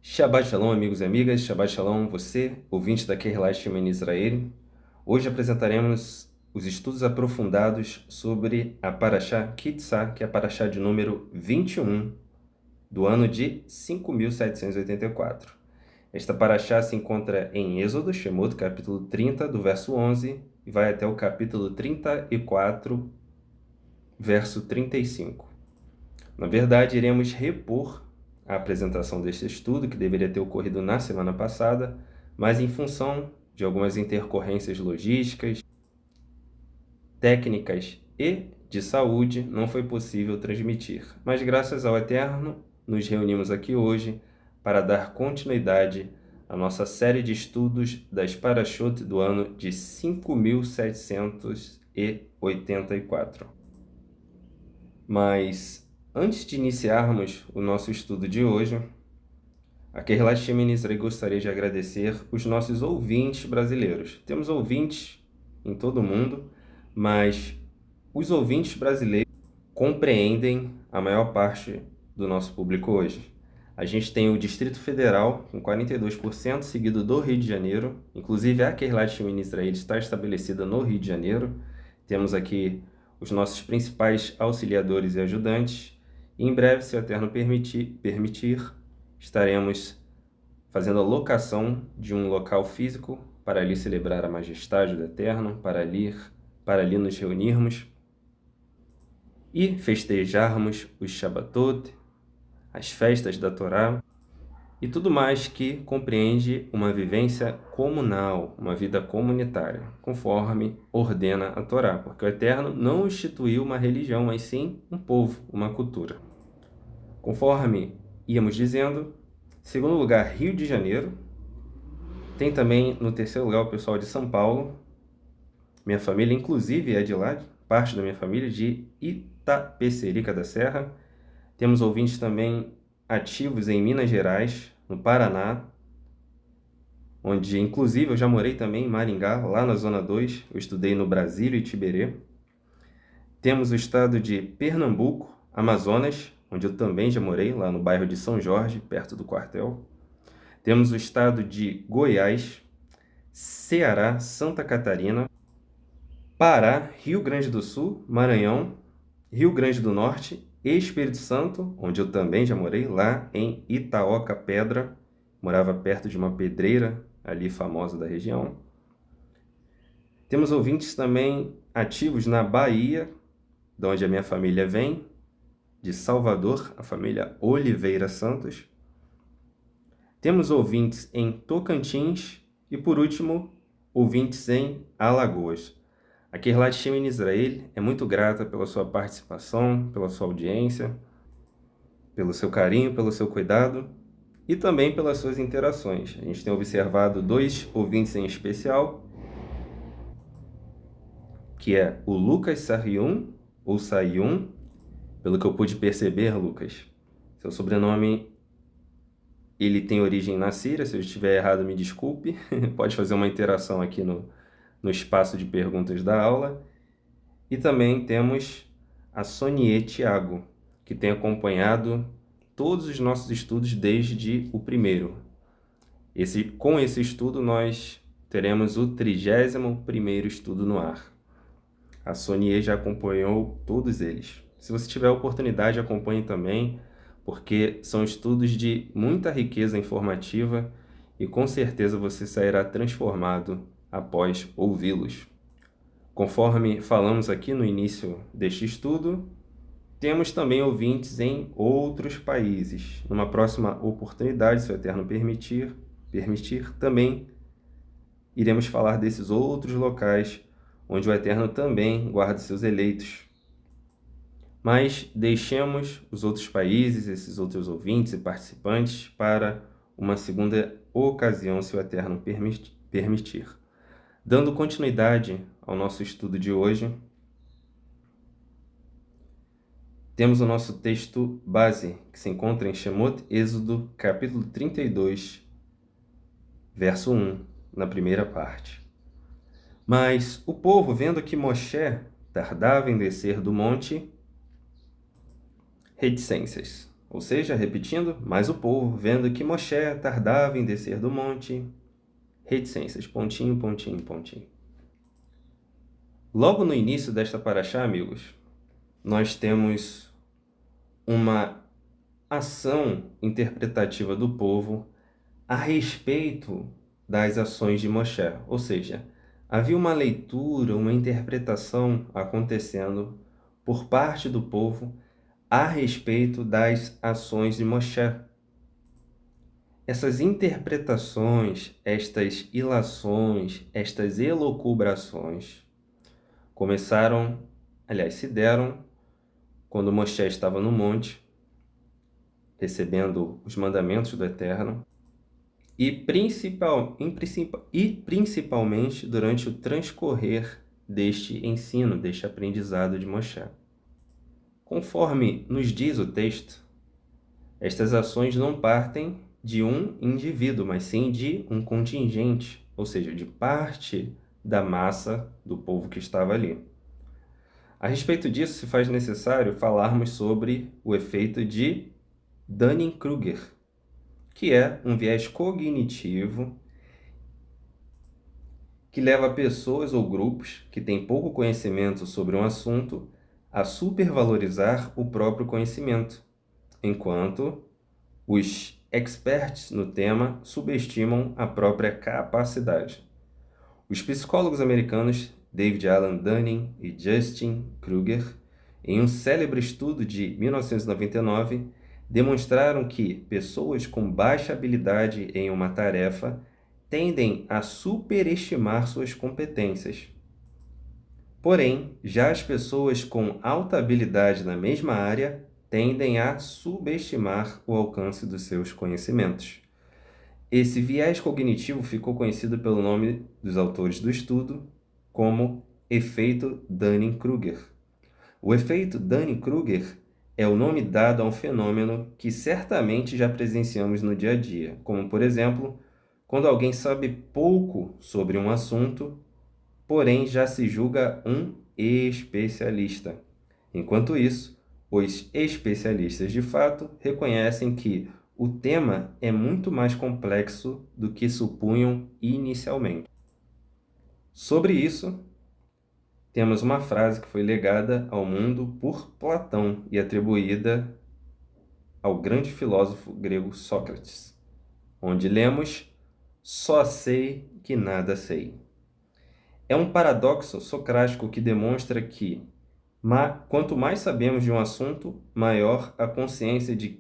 Shabbat Shalom, amigos e amigas. Shabbat Shalom, você, ouvinte da Kehillat Shemini Israel. Hoje apresentaremos os estudos aprofundados sobre a Parashá Kitzá, que é a Parashá de número 21, do ano de 5.784. Esta Parashá se encontra em Êxodo, Shemot, capítulo 30, do verso 11, e vai até o capítulo 34, verso 35. Na verdade, iremos repor a apresentação deste estudo, que deveria ter ocorrido na semana passada, mas em função de algumas intercorrências logísticas, técnicas e de saúde, não foi possível transmitir. Mas graças ao Eterno, nos reunimos aqui hoje para dar continuidade à nossa série de estudos das Parashot do ano de 5.784. Mas antes de iniciarmos o nosso estudo de hoje, a Kehillat Shemini Israel gostaria de agradecer os nossos ouvintes brasileiros. Temos ouvintes em todo o mundo, mas os ouvintes brasileiros compreendem a maior parte do nosso público hoje. A gente tem o Distrito Federal com 42%, seguido do Rio de Janeiro. Inclusive, a Kehillat Shemini Israel está estabelecida no Rio de Janeiro. Temos aqui os nossos principais auxiliadores e ajudantes. E em breve, se o Eterno permitir, estaremos fazendo a locação de um local físico para ali celebrar a majestade do Eterno, para ali nos reunirmos e festejarmos os Shabbatot, as festas da Torá e tudo mais que compreende uma vivência comunal, uma vida comunitária, conforme ordena a Torá, porque o Eterno não instituiu uma religião, mas sim um povo, uma cultura. Conforme íamos dizendo, segundo lugar, Rio de Janeiro. Tem também no terceiro lugar o pessoal de São Paulo. Minha família, inclusive, é de lá, parte da minha família, de Itapecerica da Serra. Temos ouvintes também ativos em Minas Gerais, no Paraná, onde, inclusive, eu já morei também em Maringá, lá na Zona 2. Eu estudei no Brasília e Tiberê. Temos o estado de Pernambuco, Amazonas, onde eu também já morei, lá no bairro de São Jorge, perto do quartel. Temos o estado de Goiás, Ceará, Santa Catarina, Pará, Rio Grande do Sul, Maranhão, Rio Grande do Norte e Espírito Santo, onde eu também já morei, lá em Itaoca Pedra. Morava perto de uma pedreira ali famosa da região. Temos ouvintes também ativos na Bahia, de onde a minha família vem, de Salvador, a família Oliveira Santos. Temos ouvintes em Tocantins e, por último, ouvintes em Alagoas. A Kehillat Shemini Israel é muito grata pela sua participação, pela sua audiência, pelo seu carinho, pelo seu cuidado e também pelas suas interações. A gente tem observado dois ouvintes em especial, que é o Lucas Sarium, ou Sayum, pelo que eu pude perceber, Lucas. Seu sobrenome, ele tem origem na Síria. Se eu estiver errado, me desculpe. Pode fazer uma interação aqui no espaço de perguntas da aula. E também temos a Sonie Thiago, que tem acompanhado todos os nossos estudos desde o primeiro. Com esse estudo, nós teremos o 31º estudo no ar. A Sonie já acompanhou todos eles. Se você tiver a oportunidade, acompanhe também, porque são estudos de muita riqueza informativa e com certeza você sairá transformado após ouvi-los. Conforme falamos aqui no início deste estudo, temos também ouvintes em outros países. Numa próxima oportunidade, se o Eterno permitir, também iremos falar desses outros locais onde o Eterno também guarda seus eleitos. Mas deixemos os outros países, esses outros ouvintes e participantes, para uma segunda ocasião, se o Eterno permitir. Dando continuidade ao nosso estudo de hoje, temos o nosso texto base, que se encontra em Shemot, Êxodo, capítulo 32, verso 1, na primeira parte. Mas o povo, vendo que Moshe tardava em descer do monte, reticências. Ou seja, repetindo, mas o povo, vendo que Moshe tardava em descer do monte, reticências, pontinho, pontinho, pontinho. Logo no início desta paraxá, amigos, nós temos uma ação interpretativa do povo a respeito das ações de Moshe. Ou seja, havia uma leitura, uma interpretação acontecendo por parte do povo a respeito das ações de Moshe. Essas interpretações, estas ilações, estas elucubrações se deram quando Moshe estava no monte, recebendo os mandamentos do Eterno, e principalmente durante o transcorrer deste ensino, deste aprendizado de Moshe. Conforme nos diz o texto, estas ações não partem de um indivíduo, mas sim de um contingente, ou seja, de parte da massa do povo que estava ali. A respeito disso, se faz necessário falarmos sobre o efeito de Dunning-Kruger, que é um viés cognitivo que leva pessoas ou grupos que têm pouco conhecimento sobre um assunto a supervalorizar o próprio conhecimento, enquanto os experts no tema subestimam a própria capacidade. Os psicólogos americanos David Alan Dunning e Justin Kruger, em um célebre estudo de 1999, demonstraram que pessoas com baixa habilidade em uma tarefa tendem a superestimar suas competências. Porém, já as pessoas com alta habilidade na mesma área tendem a subestimar o alcance dos seus conhecimentos. Esse viés cognitivo ficou conhecido pelo nome dos autores do estudo como efeito Dunning-Kruger. O efeito Dunning-Kruger é o nome dado a um fenômeno que certamente já presenciamos no dia a dia, como, por exemplo, quando alguém sabe pouco sobre um assunto, porém já se julga um especialista. Enquanto isso, os especialistas de fato reconhecem que o tema é muito mais complexo do que supunham inicialmente. Sobre isso, temos uma frase que foi legada ao mundo por Platão e atribuída ao grande filósofo grego Sócrates, onde lemos: "Só sei que nada sei". É um paradoxo socrático que demonstra que, quanto mais sabemos de um assunto, maior a consciência de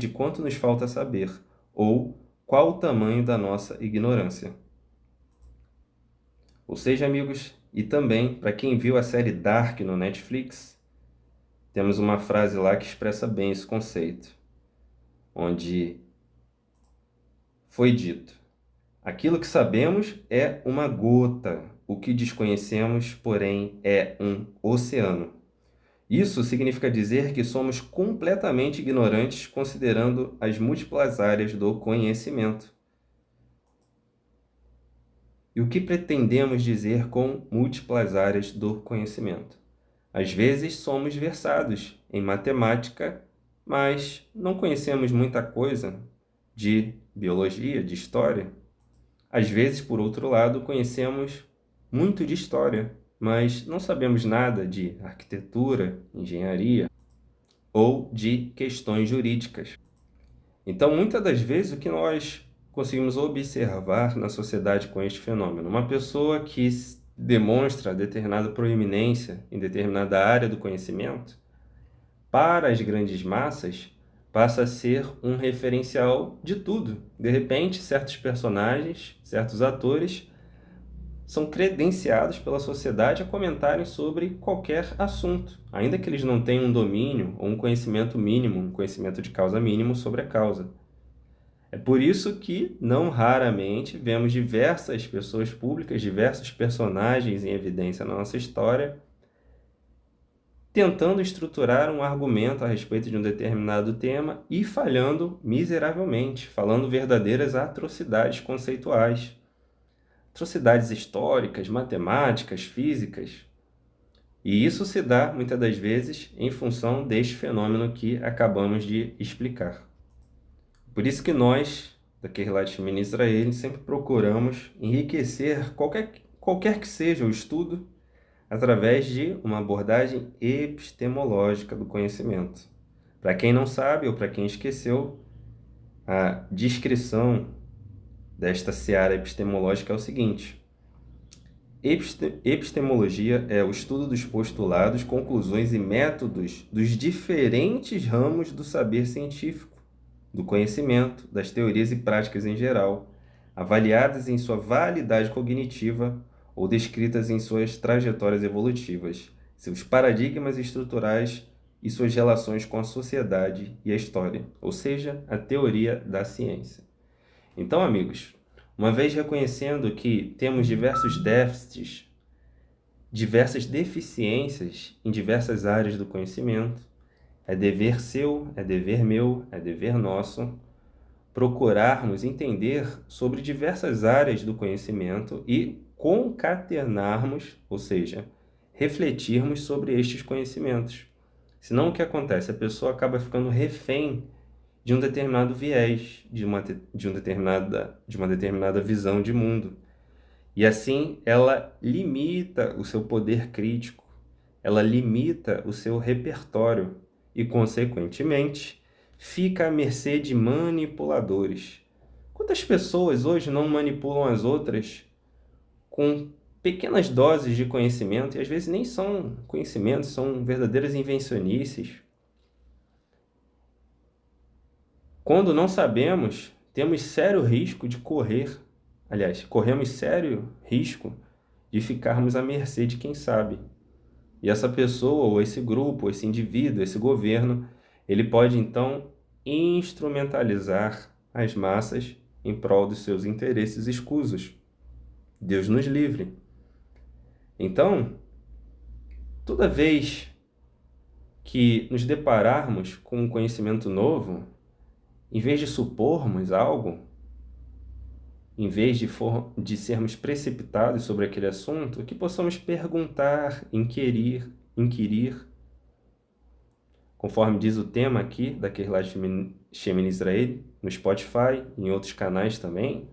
quanto nos falta saber, ou qual o tamanho da nossa ignorância. Ou seja, amigos, e também, para quem viu a série Dark no Netflix, temos uma frase lá que expressa bem esse conceito, onde foi dito: aquilo que sabemos é uma gota, o que desconhecemos, porém, é um oceano. Isso significa dizer que somos completamente ignorantes considerando as múltiplas áreas do conhecimento. E o que pretendemos dizer com múltiplas áreas do conhecimento? Às vezes somos versados em matemática, mas não conhecemos muita coisa de biologia, de história. Às vezes, por outro lado, conhecemos muito de história, mas não sabemos nada de arquitetura, engenharia ou de questões jurídicas. Então, muitas das vezes, o que nós conseguimos observar na sociedade com este fenômeno? Uma pessoa que demonstra determinada proeminência em determinada área do conhecimento, para as grandes massas, passa a ser um referencial de tudo. De repente, certos personagens, certos atores, são credenciados pela sociedade a comentarem sobre qualquer assunto, ainda que eles não tenham um domínio ou um conhecimento mínimo, um conhecimento de causa mínimo sobre a causa. É por isso que, não raramente, vemos diversas pessoas públicas, diversos personagens em evidência na nossa história, tentando estruturar um argumento a respeito de um determinado tema e falhando miseravelmente, falando verdadeiras atrocidades conceituais, atrocidades históricas, matemáticas, físicas. E isso se dá, muitas das vezes, em função deste fenômeno que acabamos de explicar. Por isso que nós, da Kehillat Shemini Israel, sempre procuramos enriquecer qualquer que seja o estudo através de uma abordagem epistemológica do conhecimento. Para quem não sabe ou para quem esqueceu, a descrição desta seara epistemológica é o seguinte: epistemologia é o estudo dos postulados, conclusões e métodos dos diferentes ramos do saber científico, do conhecimento, das teorias e práticas em geral, avaliadas em sua validade cognitiva ou descritas em suas trajetórias evolutivas, seus paradigmas estruturais e suas relações com a sociedade e a história, ou seja, a teoria da ciência. Então, amigos, uma vez reconhecendo que temos diversos déficits, diversas deficiências em diversas áreas do conhecimento, é dever seu, é dever meu, é dever nosso procurarmos entender sobre diversas áreas do conhecimento e concatenarmos, ou seja, refletirmos sobre estes conhecimentos. Senão o que acontece? A pessoa acaba ficando refém de um determinado viés, de uma determinada visão de mundo. E assim ela limita o seu poder crítico, ela limita o seu repertório e, consequentemente, fica à mercê de manipuladores. Quantas pessoas hoje não manipulam as outras com pequenas doses de conhecimento, e às vezes nem são conhecimentos, são verdadeiras invencionices? Quando não sabemos, temos sério risco de corremos sério risco de ficarmos à mercê de quem sabe. E essa pessoa, ou esse grupo, ou esse indivíduo, esse governo, ele pode então instrumentalizar as massas em prol dos seus interesses escusos. Deus nos livre. Então, toda vez que nos depararmos com um conhecimento novo, em vez de supormos algo, em vez de sermos precipitados sobre aquele assunto, que possamos perguntar, inquirir, conforme diz o tema aqui da Kehillat Shemini Israel, no Spotify, em outros canais também,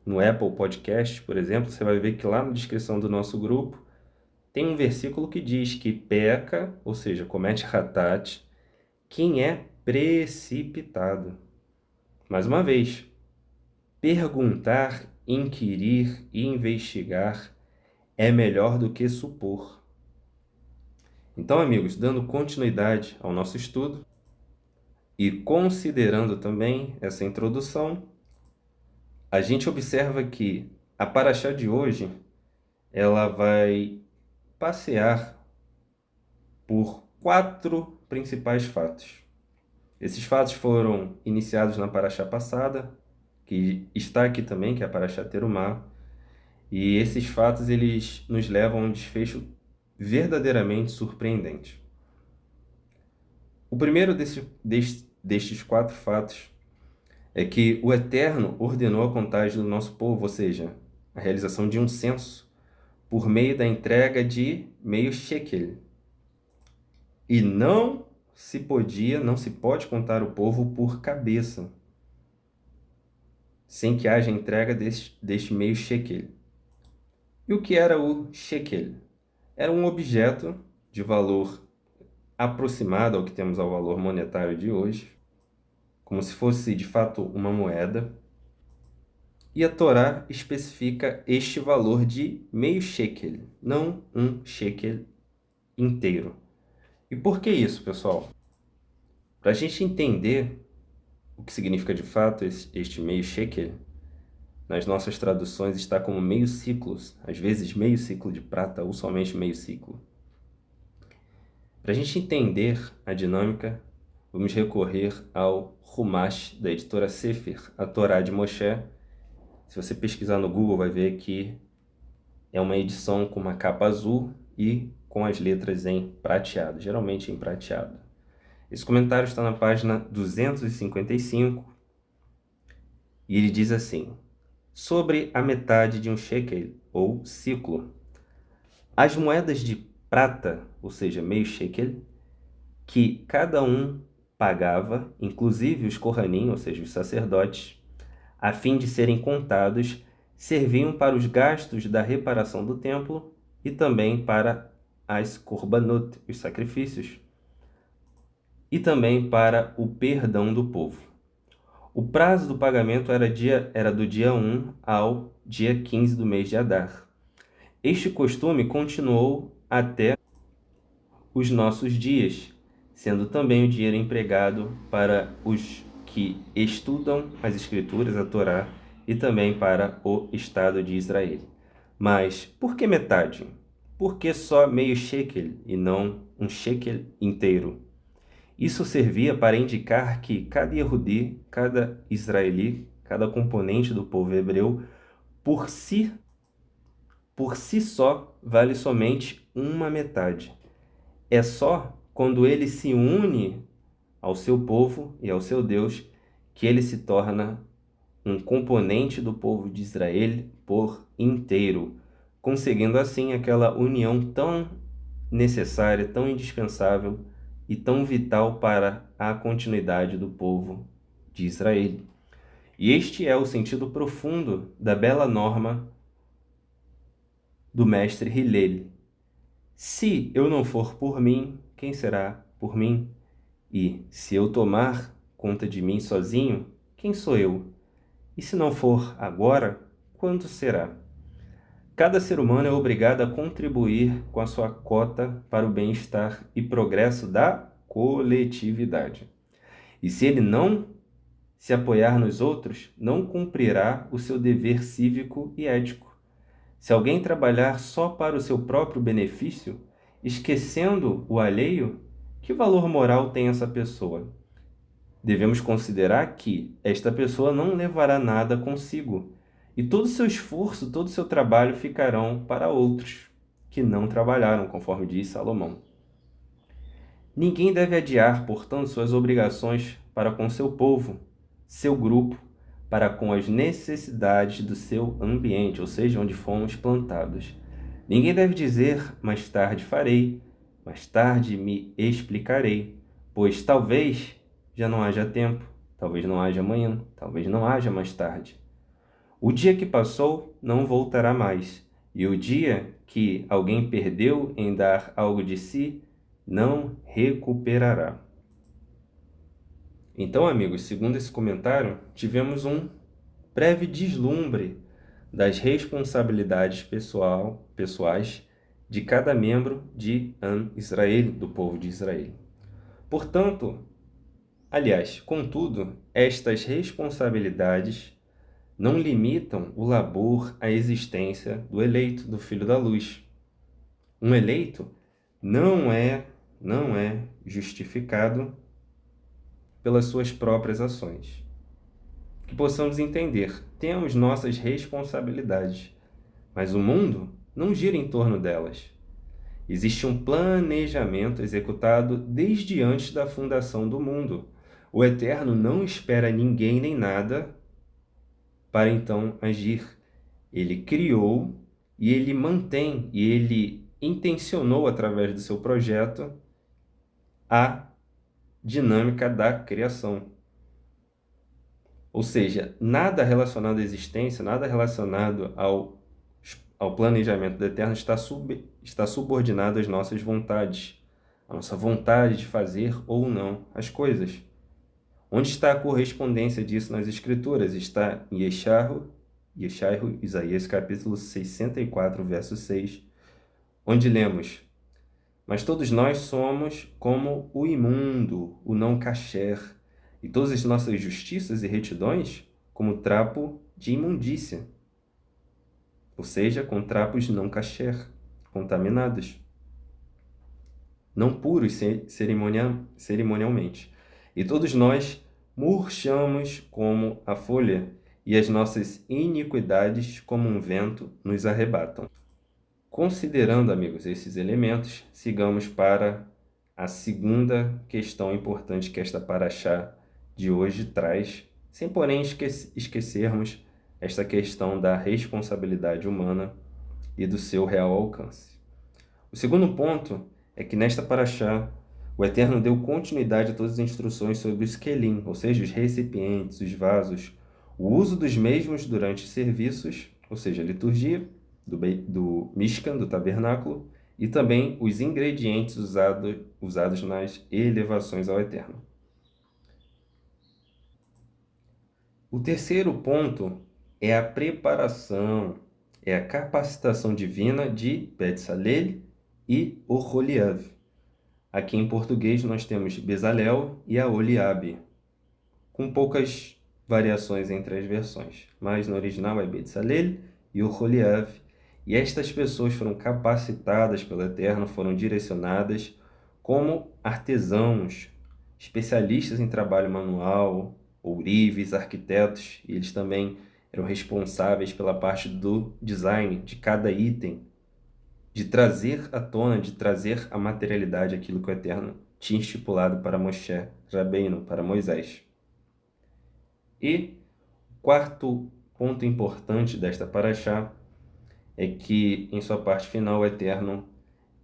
no Apple Podcast, por exemplo, você vai ver que lá na descrição do nosso grupo tem um versículo que diz que peca, ou seja, comete hatat, quem é precipitado. Mais uma vez, perguntar, inquirir e investigar é melhor do que supor. Então, amigos, dando continuidade ao nosso estudo e considerando também essa introdução, a gente observa que a paraxá de hoje ela vai passear por 4 principais fatos. Esses fatos foram iniciados na paraxá passada, que está aqui também, que é a paraxá Terumá, e esses fatos eles nos levam a um desfecho verdadeiramente surpreendente. O primeiro destes 4 fatos é que o Eterno ordenou a contagem do nosso povo, ou seja, a realização de um censo, por meio da entrega de meio shekel. E não se pode contar o povo por cabeça, sem que haja entrega deste meio shekel. E o que era o shekel? Era um objeto de valor aproximado ao que temos ao valor monetário de hoje, como se fosse de fato uma moeda, e a Torá especifica este valor de meio shekel, não um shekel inteiro. E por que isso, pessoal? Para a gente entender o que significa de fato este meio shekel, nas nossas traduções está como meio ciclo, às vezes meio ciclo de prata ou somente meio ciclo. Para a gente entender a dinâmica, vamos recorrer ao Humash da editora Sefer, a Torá de Moshe. Se você pesquisar no Google, vai ver que é uma edição com uma capa azul e com as letras em prateado, geralmente em prateado. Esse comentário está na página 255 e ele diz assim: sobre a metade de um shekel, ou ciclo. As moedas de prata, ou seja, meio shekel, que cada um pagava, inclusive os Kohanim, ou seja, os sacerdotes, a fim de serem contados, serviam para os gastos da reparação do templo e também para as korbanot, os sacrifícios, e também para o perdão do povo. O prazo do pagamento era do dia 1 ao dia 15 do mês de Adar. Este costume continuou até os nossos dias, sendo também o dinheiro empregado para os que estudam as Escrituras, a Torá, e também para o Estado de Israel. Mas por que metade? Por que só meio shekel e não um shekel inteiro? Isso servia para indicar que cada Yehudi, cada israeli, cada componente do povo hebreu, por si só, vale somente uma metade. É só quando ele se une ao seu povo e ao seu Deus que ele se torna um componente do povo de Israel por inteiro, conseguindo assim aquela união tão necessária, tão indispensável e tão vital para a continuidade do povo de Israel. E este é o sentido profundo da bela norma do mestre Hillel. Se eu não for por mim, quem será por mim? E se eu tomar conta de mim sozinho, quem sou eu? E se não for agora, quando será? Cada ser humano é obrigado a contribuir com a sua cota para o bem-estar e progresso da coletividade. E se ele não se apoiar nos outros, não cumprirá o seu dever cívico e ético. Se alguém trabalhar só para o seu próprio benefício, esquecendo o alheio, que valor moral tem essa pessoa? Devemos considerar que esta pessoa não levará nada consigo, e todo o seu esforço, todo o seu trabalho ficarão para outros, que não trabalharam, conforme diz Salomão. Ninguém deve adiar, portanto, suas obrigações para com seu povo, seu grupo, para com as necessidades do seu ambiente, ou seja, onde fomos plantados. Ninguém deve dizer, mais tarde farei, mais tarde me explicarei, pois talvez já não haja tempo, talvez não haja amanhã, talvez não haja mais tarde. O dia que passou não voltará mais, e o dia que alguém perdeu em dar algo de si não recuperará. Então, amigos, segundo esse comentário, tivemos um breve deslumbre das responsabilidades pessoais de cada membro de Am Israel, do povo de Israel. Portanto, contudo, estas responsabilidades não limitam o labor à existência do eleito, do filho da luz. Um eleito não é justificado pelas suas próprias ações. Que possamos entender, temos nossas responsabilidades, mas o mundo não gira em torno delas. Existe um planejamento executado desde antes da fundação do mundo. O Eterno não espera ninguém nem nada para então agir. Ele criou e ele mantém e ele intencionou através do seu projeto a dinâmica da criação. Ou seja, nada relacionado à existência, nada relacionado ao planejamento do Eterno está subordinado às nossas vontades, à nossa vontade de fazer ou não as coisas. Onde está a correspondência disso nas Escrituras? Está em Yeshayahu, Isaías capítulo 64, verso 6, onde lemos: mas todos nós somos como o imundo, o não kasher, e todas as nossas justiças e retidões como trapo de imundícia, ou seja, com trapos não kasher, contaminados, não puros cerimonialmente. E todos nós murchamos como a folha, e as nossas iniquidades, como um vento, nos arrebatam. Considerando, amigos, esses elementos, sigamos para a segunda questão importante que esta paraxá de hoje traz, sem porém esquecermos esta questão da responsabilidade humana e do seu real alcance. O segundo ponto é que nesta paraxá, o Eterno deu continuidade a todas as instruções sobre os kelim, ou seja, os recipientes, os vasos, o uso dos mesmos durante serviços, ou seja, a liturgia do Mishkan, do tabernáculo, e também os ingredientes usados nas elevações ao Eterno. O terceiro ponto é a preparação, é a capacitação divina de Betzalel e Oholiav. Aqui em português nós temos Bezalel e Aholiabe, com poucas variações entre as versões, mas no original é Betzalel e Oholiav. E estas pessoas foram capacitadas pelo Eterno, foram direcionadas como artesãos, especialistas em trabalho manual, ourives, arquitetos, e eles também eram responsáveis pela parte do design de cada item, de trazer à tona, de trazer à materialidade aquilo que o Eterno tinha estipulado para Moshe Rabbeinu, para Moisés. E o quarto ponto importante desta paraxá é que, em sua parte final, o Eterno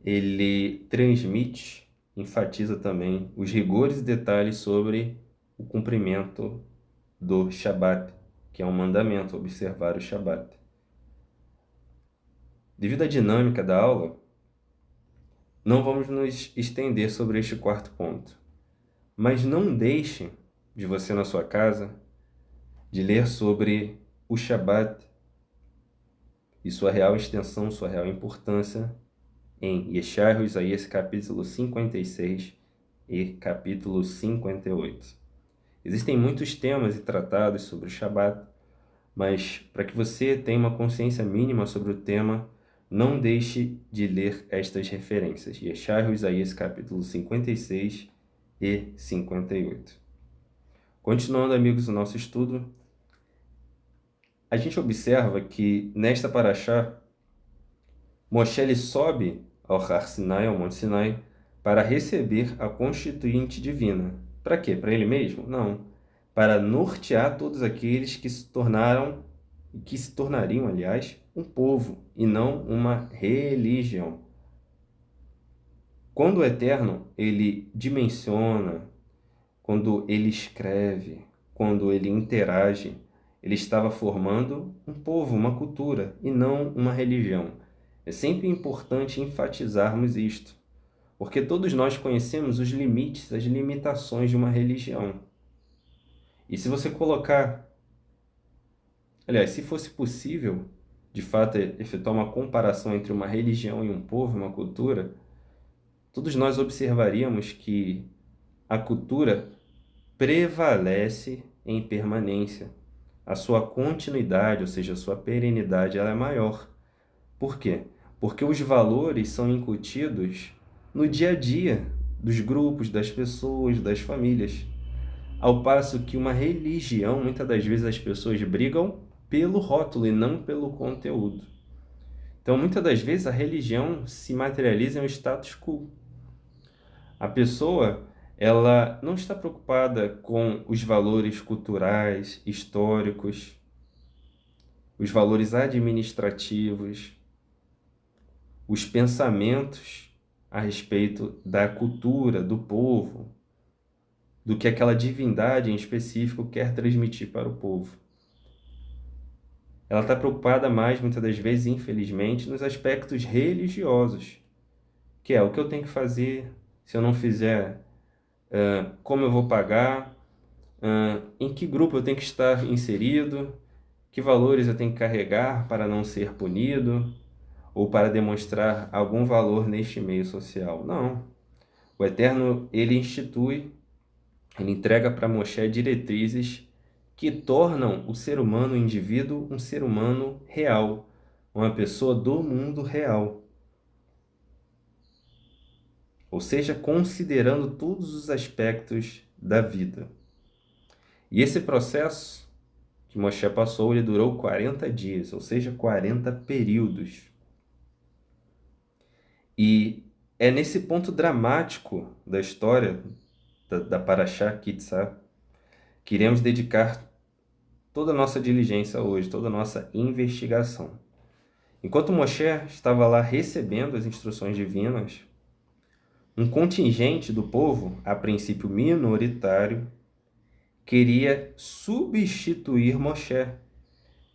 ele transmite, enfatiza também os rigores e detalhes sobre o cumprimento do Shabat, que é um mandamento, observar o Shabat. Devido à dinâmica da aula, não vamos nos estender sobre este quarto ponto, mas não deixe de você na sua casa de ler sobre o Shabat e sua real extensão, sua real importância em Yeshayahu, Isaías capítulo 56 e capítulo 58. Existem muitos temas e tratados sobre o Shabat, mas para que você tenha uma consciência mínima sobre o tema, não deixe de ler estas referências. Yeshayahu, Isaías capítulo 56 e 58. Continuando, amigos, o nosso estudo, a gente observa que nesta paraxá, Moshe ele sobe ao Har Sinai, ao Monte Sinai, para receber a constituinte divina. Para quê? Para ele mesmo? Não. Para nortear todos aqueles que se tornariam, aliás, um povo e não uma religião. Quando o Eterno ele dimensiona, quando ele escreve, quando ele interage, ele estava formando um povo, uma cultura e não uma religião. É sempre importante enfatizarmos isto, porque todos nós conhecemos os limites, as limitações de uma religião. E se você colocar, aliás, se fosse possível, de fato, efetuar uma comparação entre uma religião e um povo, uma cultura, todos nós observaríamos que a cultura prevalece em permanência. A sua continuidade, ou seja, a sua perenidade, ela é maior. Por quê? Porque os valores são incutidos no dia a dia dos grupos, das pessoas, das famílias. Ao passo que uma religião, muitas das vezes as pessoas brigam pelo rótulo e não pelo conteúdo. Então, muitas das vezes a religião se materializa em um status quo. A pessoa, ela não está preocupada com os valores culturais, históricos, os valores administrativos, os pensamentos a respeito da cultura, do povo, do que aquela divindade em específico quer transmitir para o povo. Ela está preocupada mais, muitas das vezes, infelizmente, nos aspectos religiosos, que é o que eu tenho que fazer, se eu não fizer, como eu vou pagar, em que grupo eu tenho que estar inserido, que valores eu tenho que carregar para não ser punido, ou para demonstrar algum valor neste meio social. Não. O Eterno, ele institui, ele entrega para Moshe diretrizes que tornam o ser humano, o indivíduo, um ser humano real, uma pessoa do mundo real. Ou seja, considerando todos os aspectos da vida. E esse processo que Moshe passou, ele durou 40 dias, ou seja, 40 períodos. E é nesse ponto dramático da história da Parashá Kitzá que iremos dedicar toda a nossa diligência hoje, toda a nossa investigação. Enquanto Moshe estava lá recebendo as instruções divinas, um contingente do povo, a princípio minoritário, queria substituir Moshe,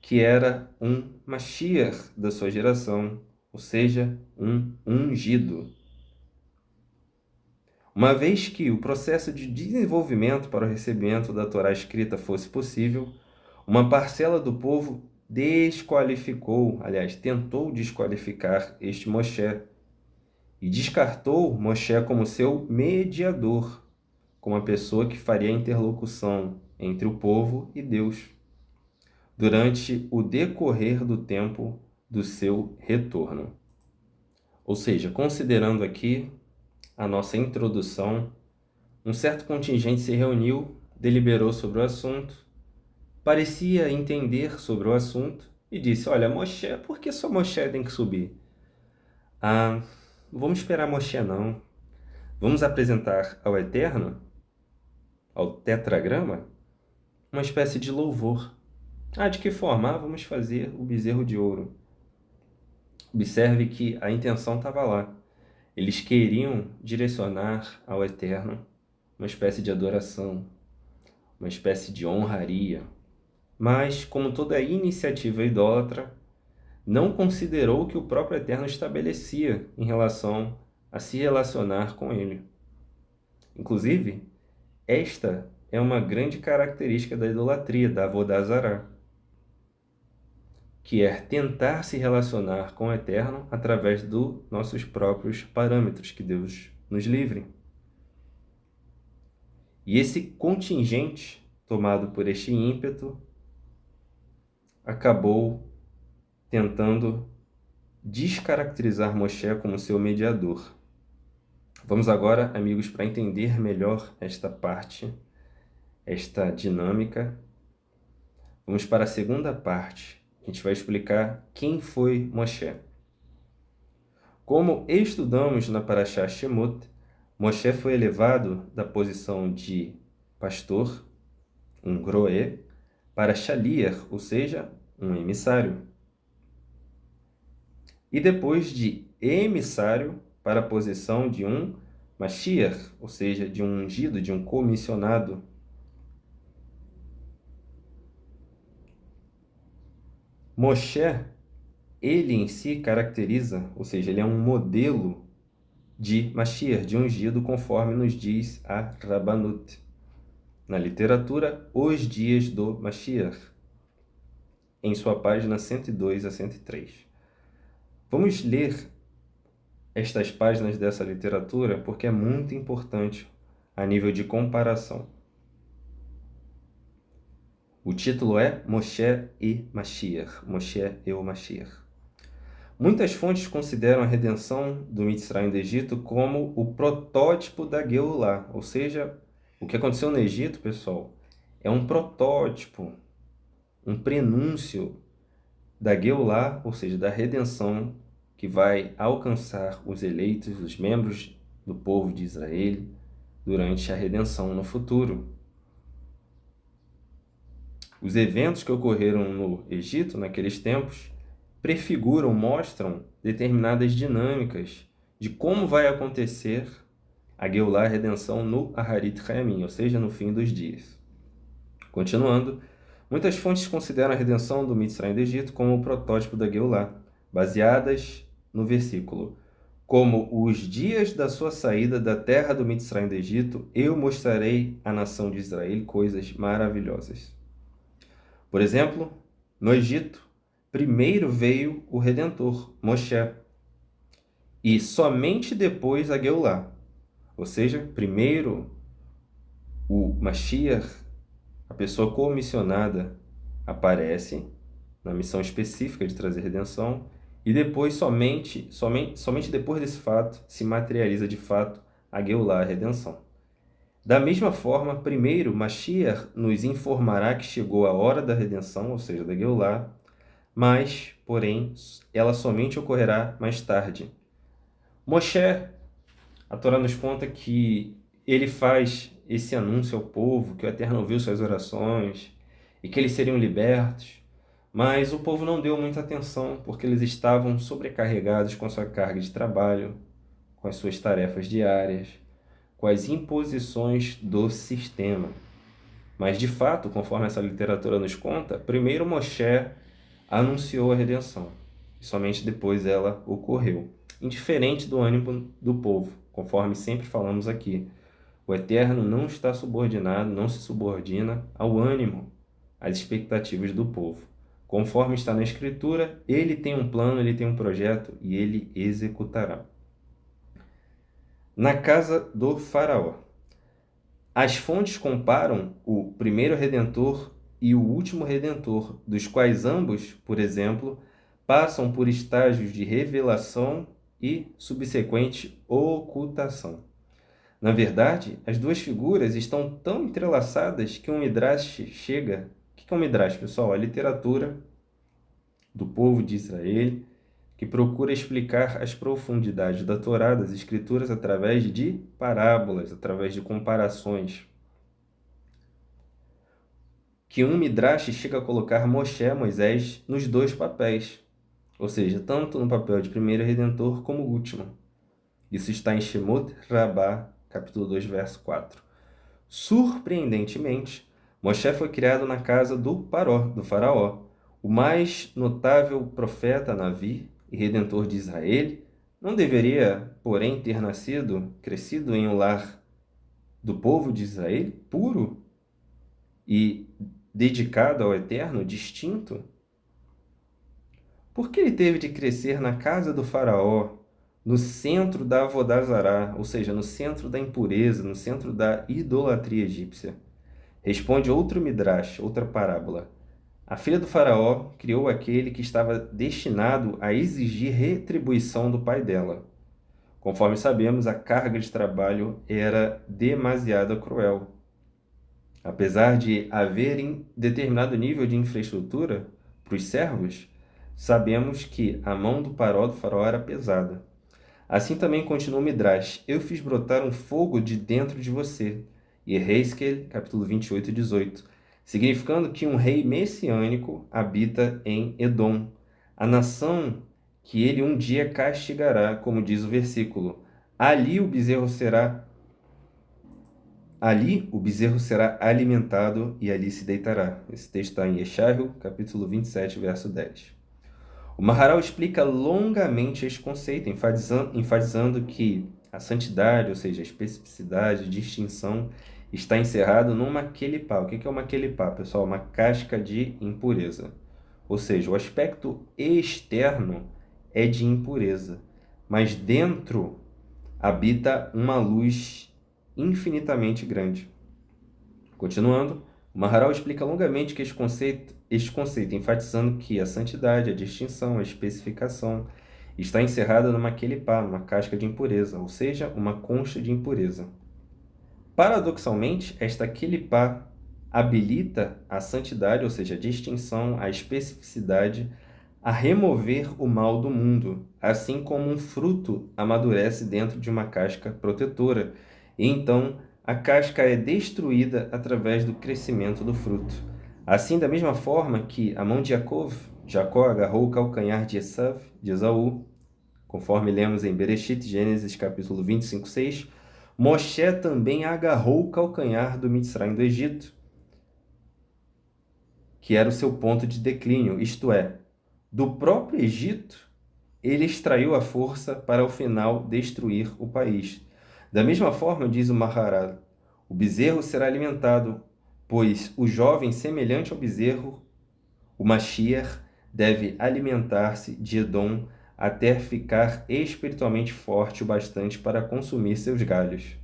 que era um Mashiach da sua geração, ou seja, um ungido. Uma vez que o processo de desenvolvimento para o recebimento da Torá escrita fosse possível, uma parcela do povo tentou desqualificar este Moshe e descartou Moshe como seu mediador, como a pessoa que faria a interlocução entre o povo e Deus durante o decorrer do tempo do seu retorno. Ou seja, considerando aqui a nossa introdução, um certo contingente se reuniu, deliberou sobre o assunto, parecia entender sobre o assunto e disse: olha, Moshe, por que só Moshe tem que subir? Ah, não vamos esperar Moshe não. Vamos apresentar ao Eterno, ao tetragrama, uma espécie de louvor. Ah, de que forma? Ah, vamos fazer o bezerro de ouro. Observe que a intenção estava lá. Eles queriam direcionar ao Eterno uma espécie de adoração, uma espécie de honraria. Mas, como toda iniciativa idólatra, não considerou o que o próprio Eterno estabelecia em relação a se relacionar com ele. Inclusive, esta é uma grande característica da idolatria, da Avodah Zará, que é tentar se relacionar com o Eterno através dos nossos próprios parâmetros, que Deus nos livre. E esse contingente, tomado por este ímpeto, acabou tentando descaracterizar Moshe como seu mediador. Vamos agora, amigos, para entender melhor esta parte, esta dinâmica, vamos para a segunda parte. A gente vai explicar quem foi Moshe. Como estudamos na Parashá Shemot, Moshe foi elevado da posição de pastor, um groé, para shaliach, ou seja, um emissário. E depois de emissário para a posição de um Mashiach, ou seja, de um ungido, de um comissionado. Moshe, ele em si caracteriza, ou seja, ele é um modelo de Mashiach, de ungido, conforme nos diz a Rabbanut. Na literatura, Os Dias do Mashiach, em sua página 102 a 103. Vamos ler estas páginas dessa literatura porque é muito importante a nível de comparação. O título é Moshe e Mashiach, Moshe e o Mashiach. Muitas fontes consideram a redenção do Mitzrayim do Egito como o protótipo da Geulah, ou seja, o que aconteceu no Egito, pessoal, é um protótipo, um prenúncio da Geulah, ou seja, da redenção que vai alcançar os eleitos, os membros do povo de Israel, durante a redenção no futuro. Os eventos que ocorreram no Egito naqueles tempos prefiguram, mostram determinadas dinâmicas de como vai acontecer a Geulah, a redenção no Aharit Hayamim, ou seja, no fim dos dias. Continuando, muitas fontes consideram a redenção do Mitzrayim do Egito como o protótipo da Geulah, baseadas no versículo: como os dias da sua saída da terra do Mitzrayim do Egito, eu mostrarei à nação de Israel coisas maravilhosas. Por exemplo, no Egito, primeiro veio o Redentor, Moshe, e somente depois a Geulah, ou seja, primeiro o Mashiach, a pessoa comissionada, aparece na missão específica de trazer redenção, e depois, somente depois desse fato, se materializa de fato a Geulah, a redenção. Da mesma forma, primeiro, Mashiach nos informará que chegou a hora da redenção, ou seja, da Geulah, mas, porém, ela somente ocorrerá mais tarde. Moshe, a Torá nos conta que ele faz esse anúncio ao povo, que o Eterno ouviu suas orações e que eles seriam libertos. Mas o povo não deu muita atenção porque eles estavam sobrecarregados com a sua carga de trabalho, com as suas tarefas diárias, com as imposições do sistema. Mas, de fato, conforme essa literatura nos conta, primeiro Moshe anunciou a redenção, e somente depois ela ocorreu. Indiferente do ânimo do povo, conforme sempre falamos aqui, o Eterno não está subordinado, não se subordina ao ânimo, às expectativas do povo. Conforme está na Escritura, ele tem um plano, ele tem um projeto e ele executará. Na casa do Faraó. As fontes comparam o primeiro Redentor e o último Redentor, dos quais ambos, por exemplo, passam por estágios de revelação e subsequente ocultação. Na verdade, as duas figuras estão tão entrelaçadas que um Midrash chega... O que é um Midrash, pessoal? A literatura do povo de Israel que procura explicar as profundidades da Torá, das Escrituras, através de parábolas, através de comparações. Que um Midrash chega a colocar Moshe, Moisés, nos dois papéis, ou seja, tanto no papel de primeiro Redentor como último. Isso está em Shemot Rabbah, capítulo 2, verso 4. Surpreendentemente, Moshe foi criado na casa do Faraó, o mais notável profeta, Navi e redentor de Israel. Não deveria, porém, ter crescido em um lar do povo de Israel, puro e dedicado ao Eterno, distinto? Por que ele teve de crescer na casa do Faraó, no centro da Avodazará, ou seja, no centro da impureza, no centro da idolatria egípcia? Responde outro Midrash, outra parábola. A filha do Faraó criou aquele que estava destinado a exigir retribuição do pai dela. Conforme sabemos, a carga de trabalho era demasiado cruel. Apesar de haver determinado nível de infraestrutura para os servos, sabemos que a mão do Faraó era pesada. Assim também continua o Midrash: eu fiz brotar um fogo de dentro de você. Yehezkel, capítulo 28, 18. Significando que um rei messiânico habita em Edom, a nação que ele um dia castigará, como diz o versículo. Ali o bezerro será alimentado e ali se deitará. Esse texto está em Yeshayahu, capítulo 27, verso 10. O Maharal explica longamente este conceito, enfatizando que a santidade, ou seja, a especificidade, a distinção, está encerrado numa kelipá. O que é uma kelipá, pessoal? Uma casca de impureza. Ou seja, o aspecto externo é de impureza, mas dentro habita uma luz infinitamente grande. Continuando, o Maharal explica longamente que este conceito, enfatizando que a santidade, a distinção, a especificação está encerrada numa kelipá, numa casca de impureza, ou seja, uma concha de impureza. Paradoxalmente, esta kelipá habilita a santidade, ou seja, a distinção, a especificidade, a remover o mal do mundo, assim como um fruto amadurece dentro de uma casca protetora, e então a casca é destruída através do crescimento do fruto. Assim, da mesma forma que a mão de Jacó agarrou o calcanhar de Esaú, conforme lemos em Bereshit, Gênesis capítulo 25, 6, Moshe também agarrou o calcanhar do Mitzrayim do Egito, que era o seu ponto de declínio, isto é, do próprio Egito, ele extraiu a força para ao final destruir o país. Da mesma forma, diz o Maharal, o bezerro será alimentado, pois o jovem semelhante ao bezerro, o Mashiach, deve alimentar-se de Edom até ficar espiritualmente forte o bastante para consumir seus galhos.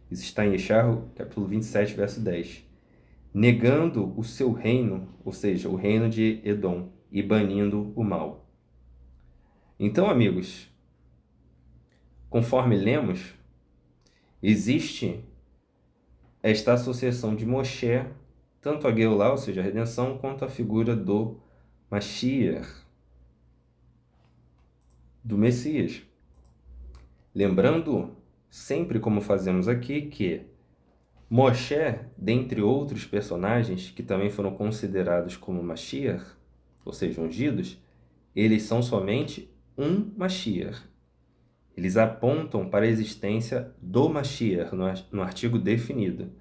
Isso está em Yeshayahu, capítulo 27, verso 10. Negando o seu reino, ou seja, o reino de Edom, e banindo o mal. Então, amigos, conforme lemos, existe esta associação de Moshe, tanto a Geulah, ou seja, a redenção, quanto a figura do Mashiach, do Messias. Lembrando, sempre como fazemos aqui, que Moshe, dentre outros personagens que também foram considerados como Mashiach, ou seja, ungidos, eles são somente um Mashiach. Eles apontam para a existência do Mashiach no artigo definido.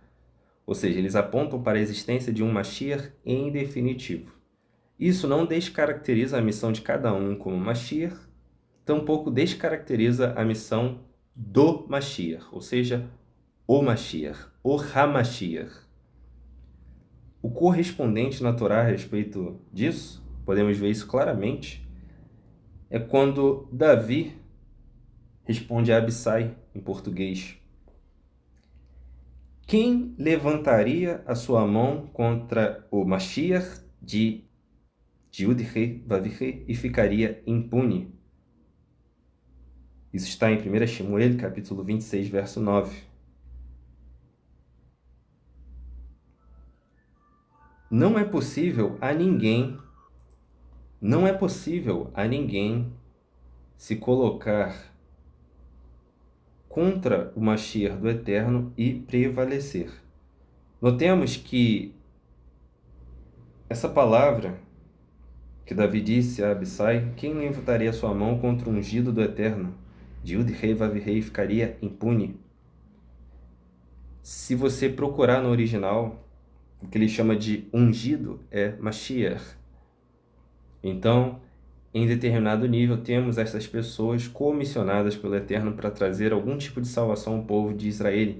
Ou seja, eles apontam para a existência de um Mashiach em definitivo. Isso não descaracteriza a missão de cada um como Mashiach, tampouco descaracteriza a missão do Mashiach, ou seja, o Mashiach, o HaMashiach. O correspondente na Torá a respeito disso, podemos ver isso claramente, é quando Davi responde a Abissai, em português: quem levantaria a sua mão contra o Mashiach de Yud-Heh Vav-Heh e ficaria impune? Isso está em 1 Shemuel, capítulo 26, verso 9. Não é possível a ninguém se colocar contra o Mashiach do Eterno e prevalecer. Notemos que essa palavra que Davi disse a Abissai: quem levantaria sua mão contra o ungido do Eterno, de Yud-Heh Vav-Heh, ficaria impune? Se você procurar no original, o que ele chama de ungido é Mashiach. Então, em determinado nível, temos essas pessoas comissionadas pelo Eterno para trazer algum tipo de salvação ao povo de Israel,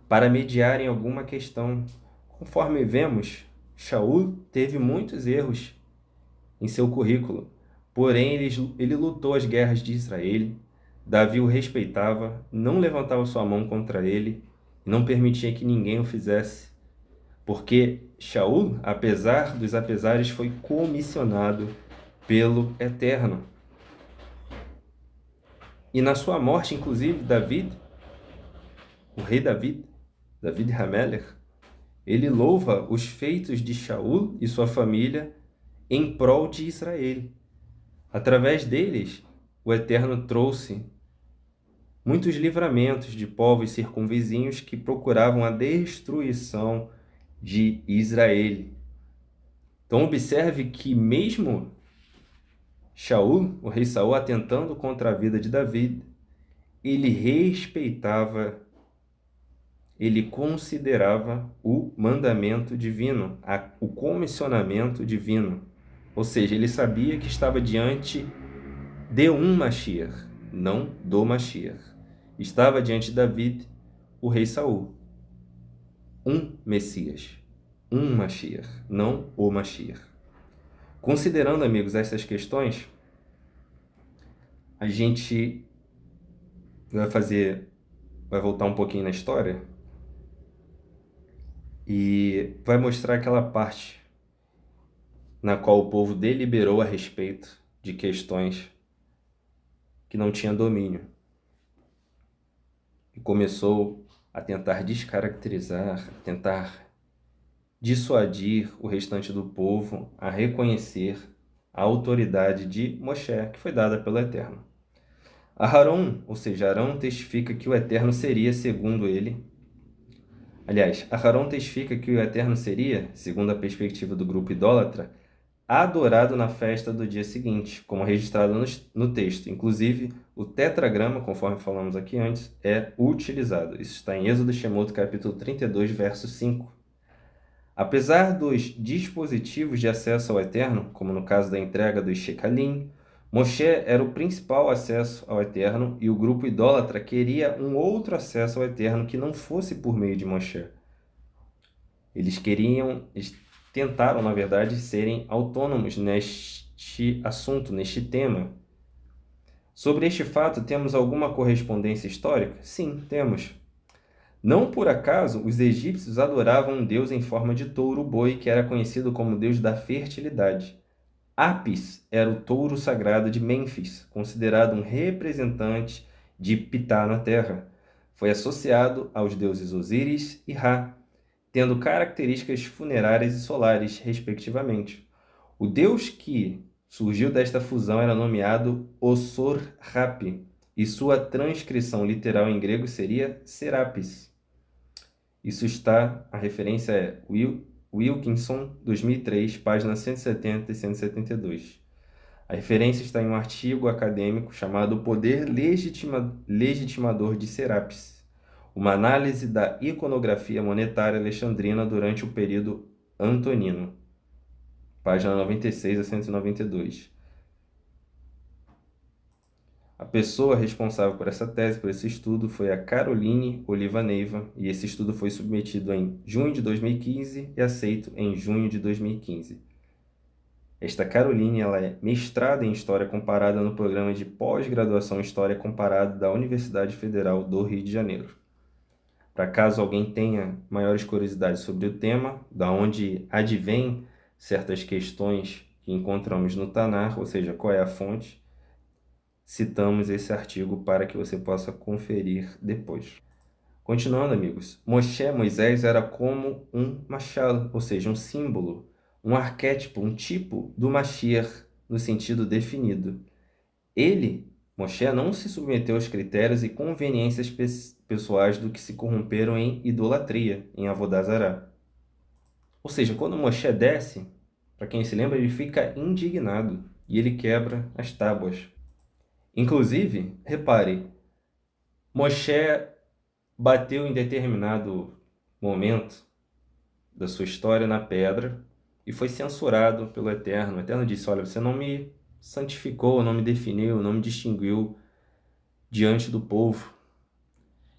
para mediar em alguma questão. Conforme vemos, Shaul teve muitos erros em seu currículo, porém ele lutou as guerras de Israel. Davi o respeitava, não levantava sua mão contra ele, e não permitia que ninguém o fizesse, porque Shaul, apesar dos apesares, foi comissionado pelo Eterno. E na sua morte, inclusive, David, o rei David HaMelech, ele louva os feitos de Shaul e sua família em prol de Israel. Através deles, o Eterno trouxe muitos livramentos de povos circunvizinhos que procuravam a destruição de Israel. Então observe que mesmo Shaul, o rei Saul, atentando contra a vida de Davi, ele respeitava, ele considerava o mandamento divino, o comissionamento divino. Ou seja, ele sabia que estava diante de um Mashiach, não do Mashiach. Estava diante de Davi, o rei Saul, um Messias, um Mashiach, não o Mashiach. Considerando, amigos, essas questões, a gente vai voltar um pouquinho na história e vai mostrar aquela parte na qual o povo deliberou a respeito de questões que não tinha domínio e começou a tentar descaracterizar, a tentar dissuadir o restante do povo a reconhecer a autoridade de Moshe, que foi dada pelo Eterno. Aharon, ou seja, Arão testifica que o Eterno seria, segundo ele. Aliás, Aharon testifica que o Eterno seria, segundo a perspectiva do grupo idólatra, adorado na festa do dia seguinte, como registrado no texto. Inclusive, o tetragrama, conforme falamos aqui antes, é utilizado. Isso está em Êxodo Shemot, capítulo 32, verso 5. Apesar dos dispositivos de acesso ao Eterno, como no caso da entrega dos Shekalim, Moshe era o principal acesso ao Eterno e o grupo idólatra queria um outro acesso ao Eterno que não fosse por meio de Moshe. Eles tentaram, na verdade, serem autônomos neste assunto, neste tema. Sobre este fato, temos alguma correspondência histórica? Sim, temos. Não por acaso, os egípcios adoravam um deus em forma de touro-boi, que era conhecido como deus da fertilidade. Apis era o touro sagrado de Mênfis, considerado um representante de Ptah na terra. Foi associado aos deuses Osíris e Ra, tendo características funerárias e solares, respectivamente. O deus que surgiu desta fusão era nomeado Osor-Rapi, e sua transcrição literal em grego seria Serapis. A referência é Wilkinson, 2003, páginas 170 e 172. A referência está em um artigo acadêmico chamado O Poder Legitimador de Serapis, uma análise da iconografia monetária alexandrina durante o período antonino, página 96 a 192. A pessoa responsável por essa tese, por esse estudo, foi a Caroline Oliva Neiva, e esse estudo foi submetido em junho de 2015 e aceito em junho de 2015. Esta Caroline, ela é mestrada em História Comparada no programa de pós-graduação em História Comparada da Universidade Federal do Rio de Janeiro. Para caso alguém tenha maiores curiosidades sobre o tema, da onde advém certas questões que encontramos no Tanar, ou seja, qual é a fonte, citamos esse artigo para que você possa conferir depois. Continuando, amigos, Moisés era como um machal, ou seja, um símbolo, um arquétipo, um tipo do Mashiach no sentido definido. Moshe, não se submeteu aos critérios e conveniências pessoais do que se corromperam em idolatria, em Avodah Zará. Ou seja, quando Moshe desce, para quem se lembra, ele fica indignado e ele quebra as tábuas. Inclusive, repare, Moshe bateu em determinado momento da sua história na pedra e foi censurado pelo Eterno. O Eterno disse: olha, você não me santificou, não me definiu, não me distinguiu diante do povo,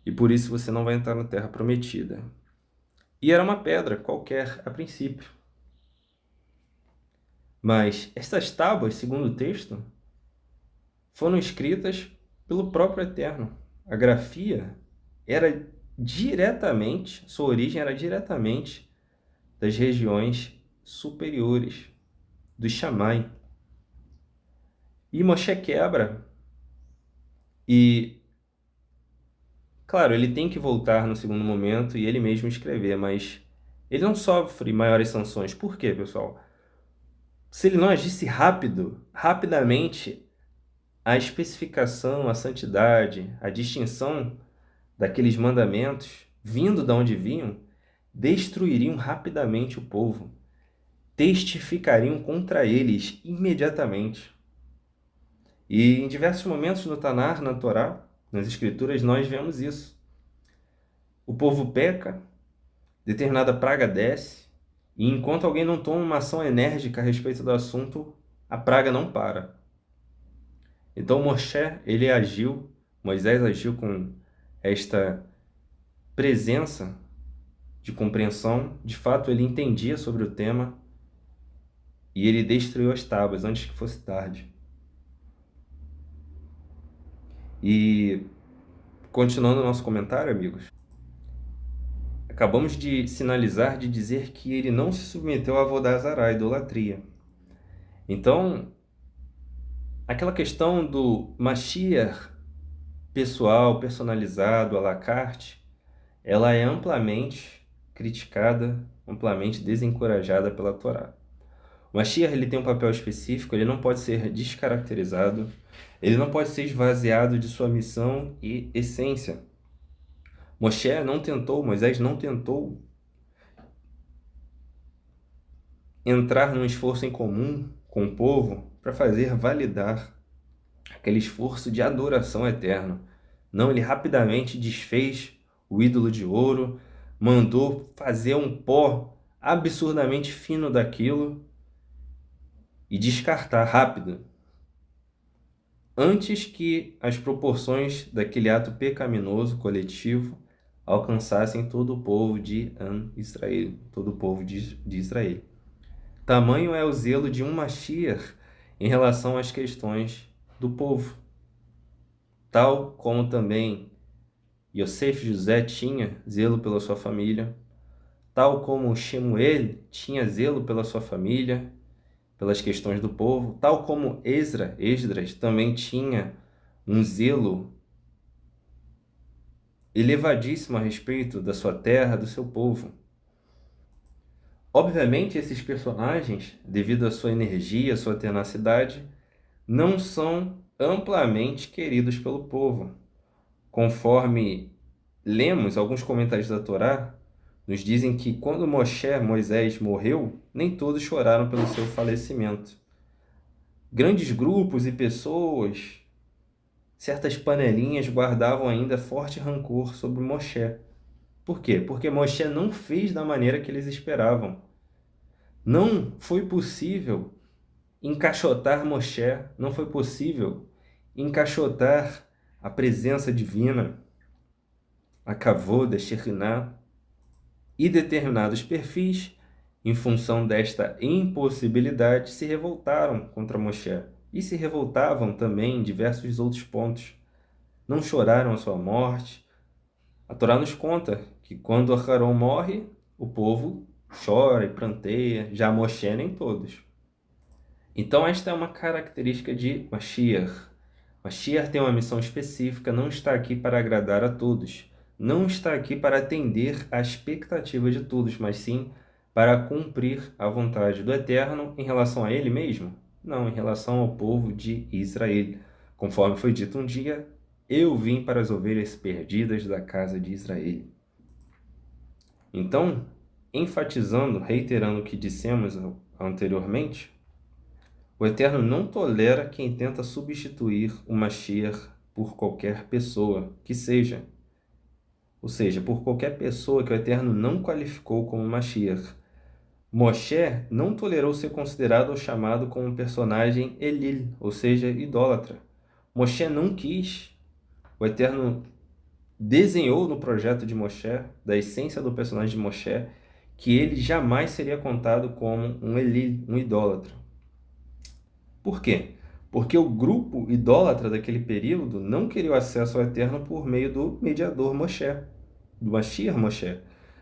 e por isso você não vai entrar na terra prometida. E era uma pedra qualquer a princípio. Mas essas tábuas, segundo o texto, foram escritas pelo próprio Eterno. A grafia era diretamente, sua origem era diretamente das regiões superiores, do Shammai. E Moshe quebra, e, claro, ele tem que voltar no segundo momento e ele mesmo escrever, mas ele não sofre maiores sanções. Por quê, pessoal? Se ele não agisse rapidamente, a especificação, a santidade, a distinção daqueles mandamentos, vindo de onde vinham, destruiriam rapidamente o povo, testificariam contra eles imediatamente. E em diversos momentos no Tanar, na Torá, nas Escrituras, nós vemos isso. O povo peca, determinada praga desce, e enquanto alguém não toma uma ação enérgica a respeito do assunto, a praga não para. Então Moisés agiu com esta presença de compreensão. De fato, ele entendia sobre o tema e ele destruiu as tábuas antes que fosse tarde. E, continuando o nosso comentário, amigos, acabamos de sinalizar, de dizer que ele não se submeteu a Avodah Zará, a idolatria. Então, aquela questão do Mashiach pessoal, personalizado, à la carte, ela é amplamente criticada, amplamente desencorajada pela Torá. O Mashiach, ele tem um papel específico, ele não pode ser descaracterizado, ele não pode ser esvaziado de sua missão e essência. Moisés não tentou entrar num esforço em comum com o povo para fazer validar aquele esforço de adoração eterna. Não, ele rapidamente desfez o ídolo de ouro, mandou fazer um pó absurdamente fino daquilo e descartar rápido, antes que as proporções daquele ato pecaminoso coletivo alcançassem todo o povo de Israel, todo o povo de Israel. Tamanho é o zelo de um Mashiach em relação às questões do povo. Tal como também Yosef José tinha zelo pela sua família, tal como Shemuel tinha zelo pela sua família, pelas questões do povo, tal como Esdras também tinha um zelo elevadíssimo a respeito da sua terra, do seu povo. Obviamente, esses personagens, devido à sua energia, à sua tenacidade, não são amplamente queridos pelo povo. Conforme lemos alguns comentários da Torá, nos dizem que quando Moisés, morreu, nem todos choraram pelo seu falecimento. Grandes grupos e pessoas, certas panelinhas guardavam ainda forte rancor sobre Moshe. Por quê? Porque Moshe não fez da maneira que eles esperavam. Não foi possível encaixotar Moshe, não foi possível encaixotar a presença divina, a Kavod, a Shekhinah, e determinados perfis, em função desta impossibilidade, se revoltaram contra Moshe. E se revoltavam também em diversos outros pontos. Não choraram a sua morte. A Torá nos conta que quando Aharon morre, o povo chora e pranteia, já Moshe nem todos. Então esta é uma característica de Mashiach. Mashiach tem uma missão específica, não está aqui para agradar a todos. Não está aqui para atender à expectativa de todos, mas sim para cumprir a vontade do Eterno em relação a ele mesmo? Não, em relação ao povo de Israel. Conforme foi dito um dia, eu vim para as ovelhas perdidas da casa de Israel. Então, enfatizando, reiterando o que dissemos anteriormente, o Eterno não tolera quem tenta substituir o Mashiach por qualquer pessoa que seja. Ou seja, por qualquer pessoa que o Eterno não qualificou como Mashiach. Moshe não tolerou ser considerado ou chamado como um personagem Elil, ou seja, idólatra. Moshe não quis. O Eterno desenhou no projeto de Moshe, da essência do personagem de Moshe, que ele jamais seria contado como um Elil, um idólatra. Por quê? Porque o grupo idólatra daquele período não queria o acesso ao Eterno por meio do mediador Moshe, do Mashiach Moshe.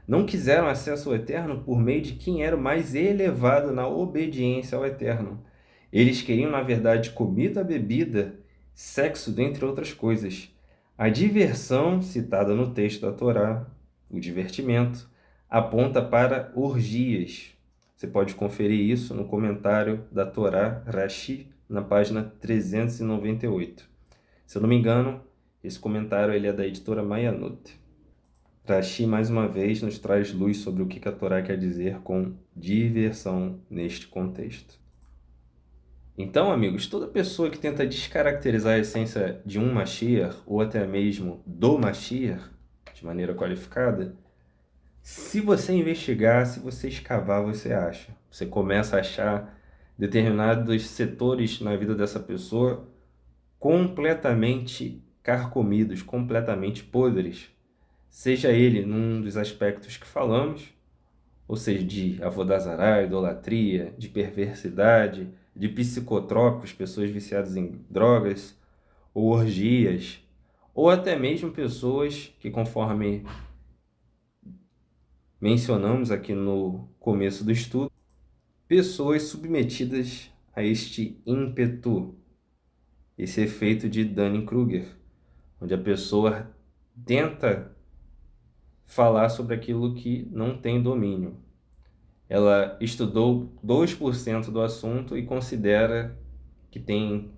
Não quiseram acesso ao Eterno por meio de quem era o mais elevado na obediência ao Eterno. Eles queriam, na verdade, comida, bebida, sexo, dentre outras coisas. A diversão, citada no texto da Torá, o divertimento, aponta para orgias. Você pode conferir isso no comentário da Torá Rashi, na página 398. Se eu não me engano, esse comentário ele é da editora Mayanot. Rashi, mais uma vez, nos traz luz sobre o que a Torá quer dizer com diversão neste contexto. Então, amigos, toda pessoa que tenta descaracterizar a essência de um Mashiach, ou até mesmo do Mashiach, de maneira qualificada, se você investigar, se você escavar, você acha. Você começa a achar determinados setores na vida dessa pessoa completamente carcomidos, completamente podres. Seja ele num dos aspectos que falamos, ou seja, de avodazará, idolatria, de perversidade, de psicotrópicos, pessoas viciadas em drogas, ou orgias, ou até mesmo pessoas que, conforme mencionamos aqui no começo do estudo, pessoas submetidas a este ímpeto, esse efeito de Dunning-Kruger, onde a pessoa tenta falar sobre aquilo que não tem domínio. Ela estudou 2% do assunto e considera que tem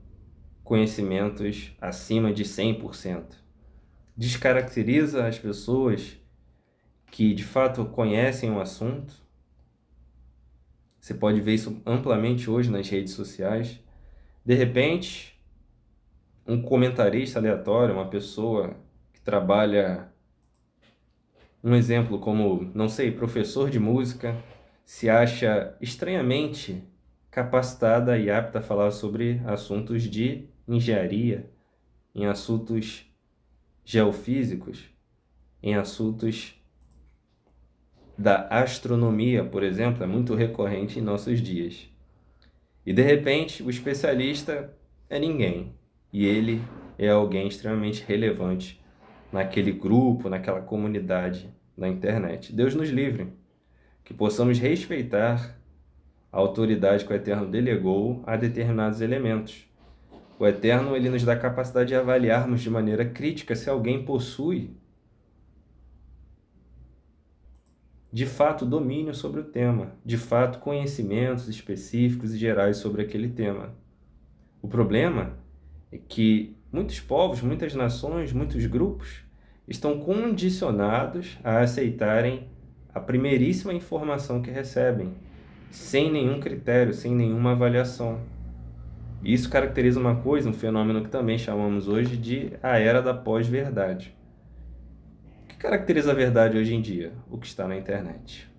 conhecimentos acima de 100%. Descaracteriza as pessoas que de fato conhecem o assunto. Você pode ver isso amplamente hoje nas redes sociais. De repente, um comentarista aleatório, uma pessoa que trabalha, um exemplo como, não sei, professor de música, se acha estranhamente capacitada e apta a falar sobre assuntos de engenharia, em assuntos geofísicos, em assuntos da astronomia, por exemplo, é muito recorrente em nossos dias. E de repente, o especialista é ninguém, e ele é alguém extremamente relevante naquele grupo, naquela comunidade na internet. Deus nos livre, que possamos respeitar a autoridade que o Eterno delegou a determinados elementos. O Eterno ele nos dá a capacidade de avaliarmos de maneira crítica se alguém possui de fato domínio sobre o tema, de fato conhecimentos específicos e gerais sobre aquele tema. O problema é que muitos povos, muitas nações, muitos grupos estão condicionados a aceitarem a primeiríssima informação que recebem, sem nenhum critério, sem nenhuma avaliação. Isso caracteriza uma coisa, um fenômeno que também chamamos hoje de a era da pós-verdade. O que caracteriza a verdade hoje em dia? O que está na internet.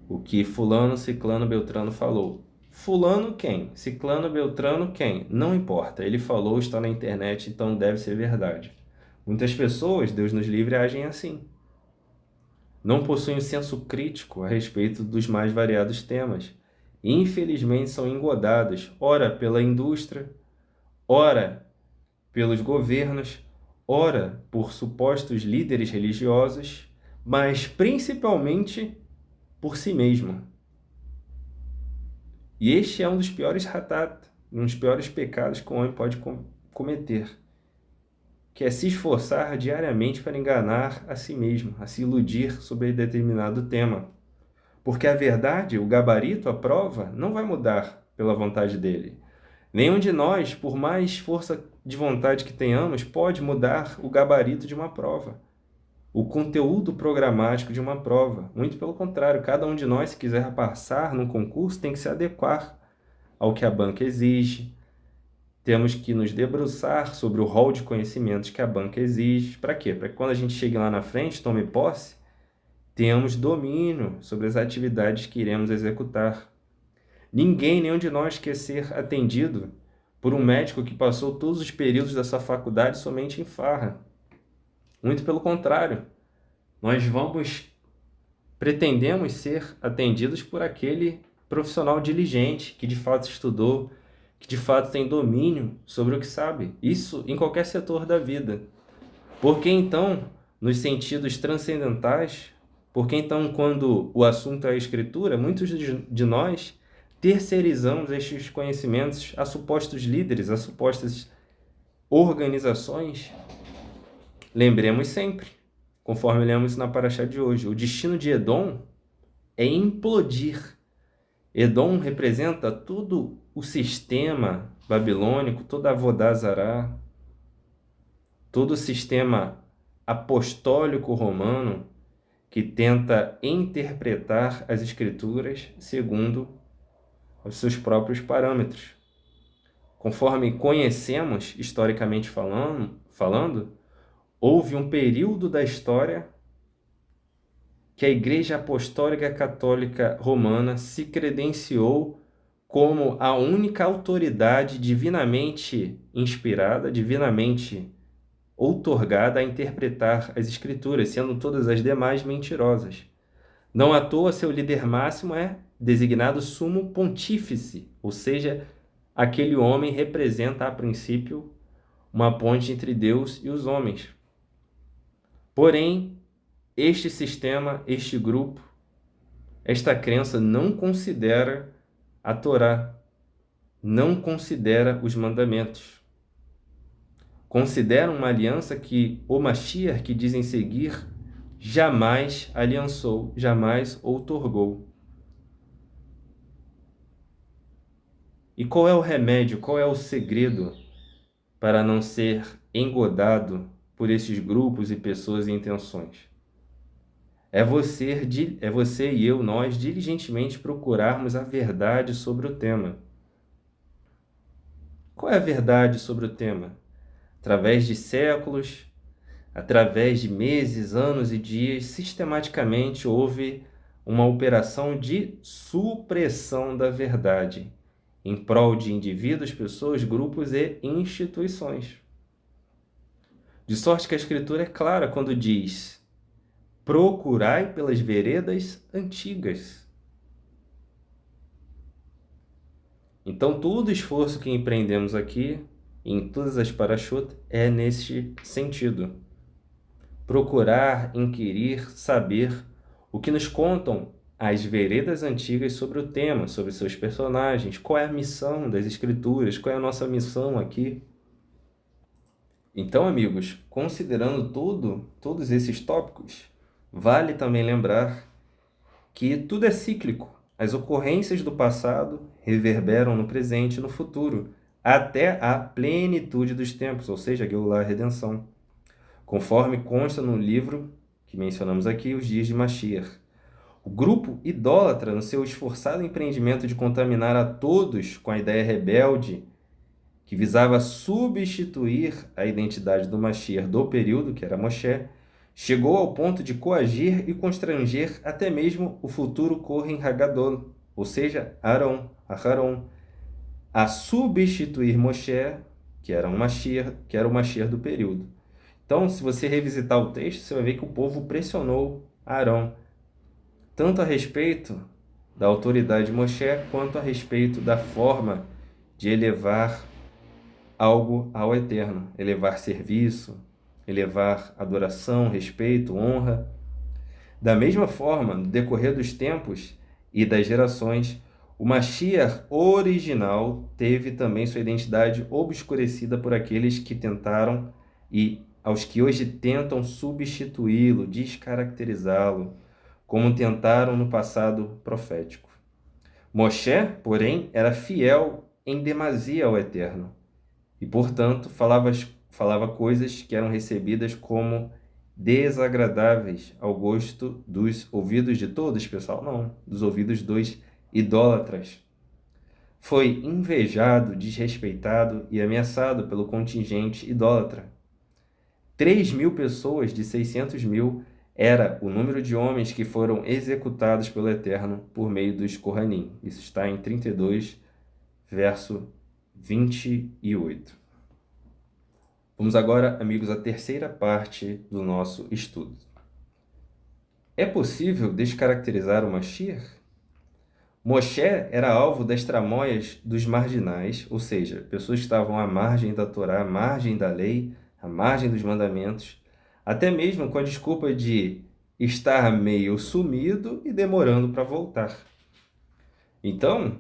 O que fulano, ciclano, beltrano falou. Fulano quem? Ciclano, beltrano quem? Não importa, ele falou, está na internet, então deve ser verdade. Muitas pessoas, Deus nos livre, agem assim. Não possuem o senso crítico a respeito dos mais variados temas. Infelizmente são engodados, ora pela indústria, ora pelos governos, ora por supostos líderes religiosos, mas principalmente por si mesmo. E este é um dos piores um dos piores pecados que o homem pode cometer, que é se esforçar diariamente para enganar a si mesmo, a se iludir sobre determinado tema. Porque a verdade, o gabarito, a prova, não vai mudar pela vontade dele. Nenhum de nós, por mais força de vontade que tenhamos, pode mudar o gabarito de uma prova, o conteúdo programático de uma prova. Muito pelo contrário, cada um de nós, se quiser passar num concurso, tem que se adequar ao que a banca exige. Temos que nos debruçar sobre o rol de conhecimentos que a banca exige. Para quê? Para que quando a gente chegue lá na frente, tome posse, tenhamos domínio sobre as atividades que iremos executar. Ninguém, nenhum de nós quer ser atendido por um médico que passou todos os períodos da sua faculdade somente em farra. Muito pelo contrário, nós pretendemos ser atendidos por aquele profissional diligente, que de fato estudou, que de fato tem domínio sobre o que sabe. Isso em qualquer setor da vida. Porque então, nos sentidos transcendentais, porque então, quando o assunto é a escritura, muitos de nós terceirizamos estes conhecimentos a supostos líderes, a supostas organizações. Lembremos sempre, conforme lemos na paraxá de hoje, o destino de Edom é implodir. Edom representa todo o sistema babilônico, toda a Avodá Zará, todo o sistema apostólico romano que tenta interpretar as escrituras segundo os seus próprios parâmetros. Conforme conhecemos, historicamente falando, houve um período da história que a Igreja Apostólica Católica Romana se credenciou como a única autoridade divinamente inspirada, divinamente outorgada a interpretar as Escrituras, sendo todas as demais mentirosas. Não à toa, seu líder máximo é designado sumo pontífice, ou seja, aquele homem representa, a princípio, uma ponte entre Deus e os homens. Porém, este sistema, este grupo, esta crença não considera a Torá, não considera os mandamentos. Considera uma aliança que o Mashiach, que dizem seguir, jamais aliançou, jamais outorgou. E qual é o remédio, qual é o segredo para não ser engodado por esses grupos e pessoas e intenções? É você e eu, nós, diligentemente procurarmos a verdade sobre o tema. Qual é a verdade sobre o tema? Através de séculos, através de meses, anos e dias, sistematicamente houve uma operação de supressão da verdade em prol de indivíduos, pessoas, grupos e instituições. De sorte que a Escritura é clara quando diz: procurai pelas veredas antigas. Então, todo esforço que empreendemos aqui, em todas as parashot, é neste sentido. Procurar, inquirir, saber o que nos contam as veredas antigas sobre o tema, sobre seus personagens, qual é a missão das Escrituras, qual é a nossa missão aqui. Então, amigos, considerando todos esses tópicos, vale também lembrar que tudo é cíclico. As ocorrências do passado reverberam no presente e no futuro, até a plenitude dos tempos, ou seja, a Geulah, a redenção. Conforme consta no livro que mencionamos aqui, Os Dias de Mashiach. O grupo idólatra, no seu esforçado empreendimento de contaminar a todos com a ideia rebelde que visava substituir a identidade do Mashiach do período, que era Moshe, chegou ao ponto de coagir e constranger até mesmo o futuro Kohen Hagadol, ou seja, Aharon, a substituir Moshe, que era o Mashiach do período. Então, se você revisitar o texto, você vai ver que o povo pressionou Arão, tanto a respeito da autoridade de Moshe, quanto a respeito da forma de elevar algo ao Eterno, elevar serviço, elevar adoração, respeito, honra. Da mesma forma, no decorrer dos tempos e das gerações, o Mashiach original teve também sua identidade obscurecida por aqueles que tentaram e aos que hoje tentam substituí-lo, descaracterizá-lo, como tentaram no passado profético. Moshe, porém, era fiel em demasia ao Eterno e, portanto, falava coisas que eram recebidas como desagradáveis ao gosto dos ouvidos de todos, pessoal, não, dos ouvidos dos idólatras. Foi invejado, desrespeitado e ameaçado pelo contingente idólatra. 3.000 pessoas de 600.000 era o número de homens que foram executados pelo Eterno por meio dos Kohanim. Isso está em 32, verso 28. Vamos agora, amigos, à terceira parte do nosso estudo. É possível descaracterizar o Mashiach? Moshe era alvo das tramóias dos marginais, ou seja, pessoas que estavam à margem da Torá, à margem da lei, à margem dos mandamentos, até mesmo com a desculpa de estar meio sumido e demorando para voltar. Então,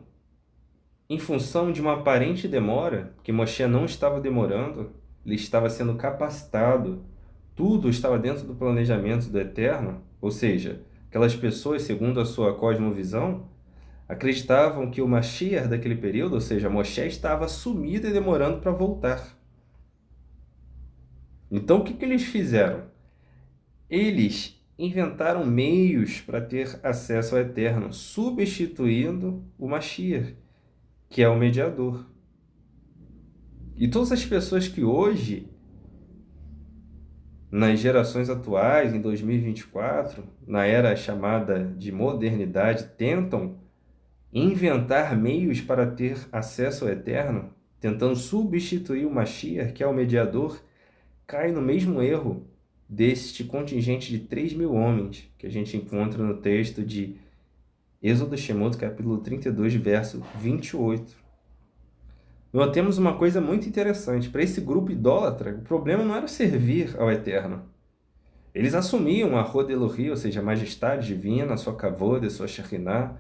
em função de uma aparente demora, que Moshe não estava demorando, ele estava sendo capacitado, tudo estava dentro do planejamento do Eterno, ou seja, aquelas pessoas, segundo a sua cosmovisão, acreditavam que o Mashiach daquele período, ou seja, Moshe, estava sumido e demorando para voltar. Então, o que eles fizeram? Eles inventaram meios para ter acesso ao Eterno, substituindo o Mashiach, que é o mediador. E todas as pessoas que hoje, nas gerações atuais, em 2024, na era chamada de modernidade, tentam inventar meios para ter acesso ao Eterno, tentando substituir o Mashiach, que é o mediador, cai no mesmo erro deste contingente de 3.000 homens que a gente encontra no texto de Êxodo Shemot, capítulo 32, verso 28. Notemos uma coisa muito interessante. Para esse grupo idólatra, o problema não era servir ao Eterno. Eles assumiam a Hod Elohi, ou seja, a majestade divina, a sua kavod, a sua Shekhinah,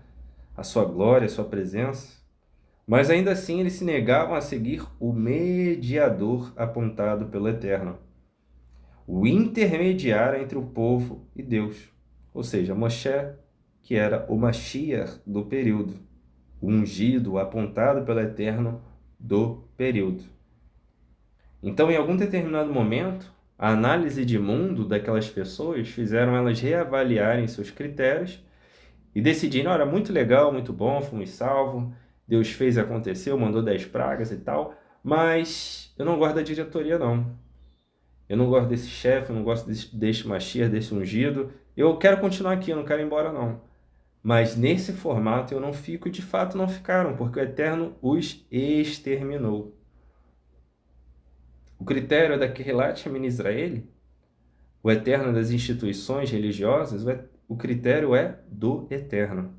a sua glória, a sua presença. Mas ainda assim eles se negavam a seguir o mediador apontado pelo Eterno, o intermediário entre o povo e Deus, ou seja, Moshe, que era o Mashiach do período, o ungido, apontado pelo Eterno do período. Então, em algum determinado momento, a análise de mundo daquelas pessoas fizeram elas reavaliarem seus critérios e decidirem, olha, muito legal, muito bom, fomos salvos, Deus fez e aconteceu, mandou 10 pragas e tal, mas eu não gosto da diretoria, não. Eu não gosto desse chefe, eu não gosto desse Mashiach, desse ungido. Eu quero continuar aqui, eu não quero ir embora, não. Mas nesse formato eu não fico, e de fato não ficaram, porque o Eterno os exterminou. O critério é da Kehilat Israel, o Eterno das instituições religiosas, o critério é do Eterno.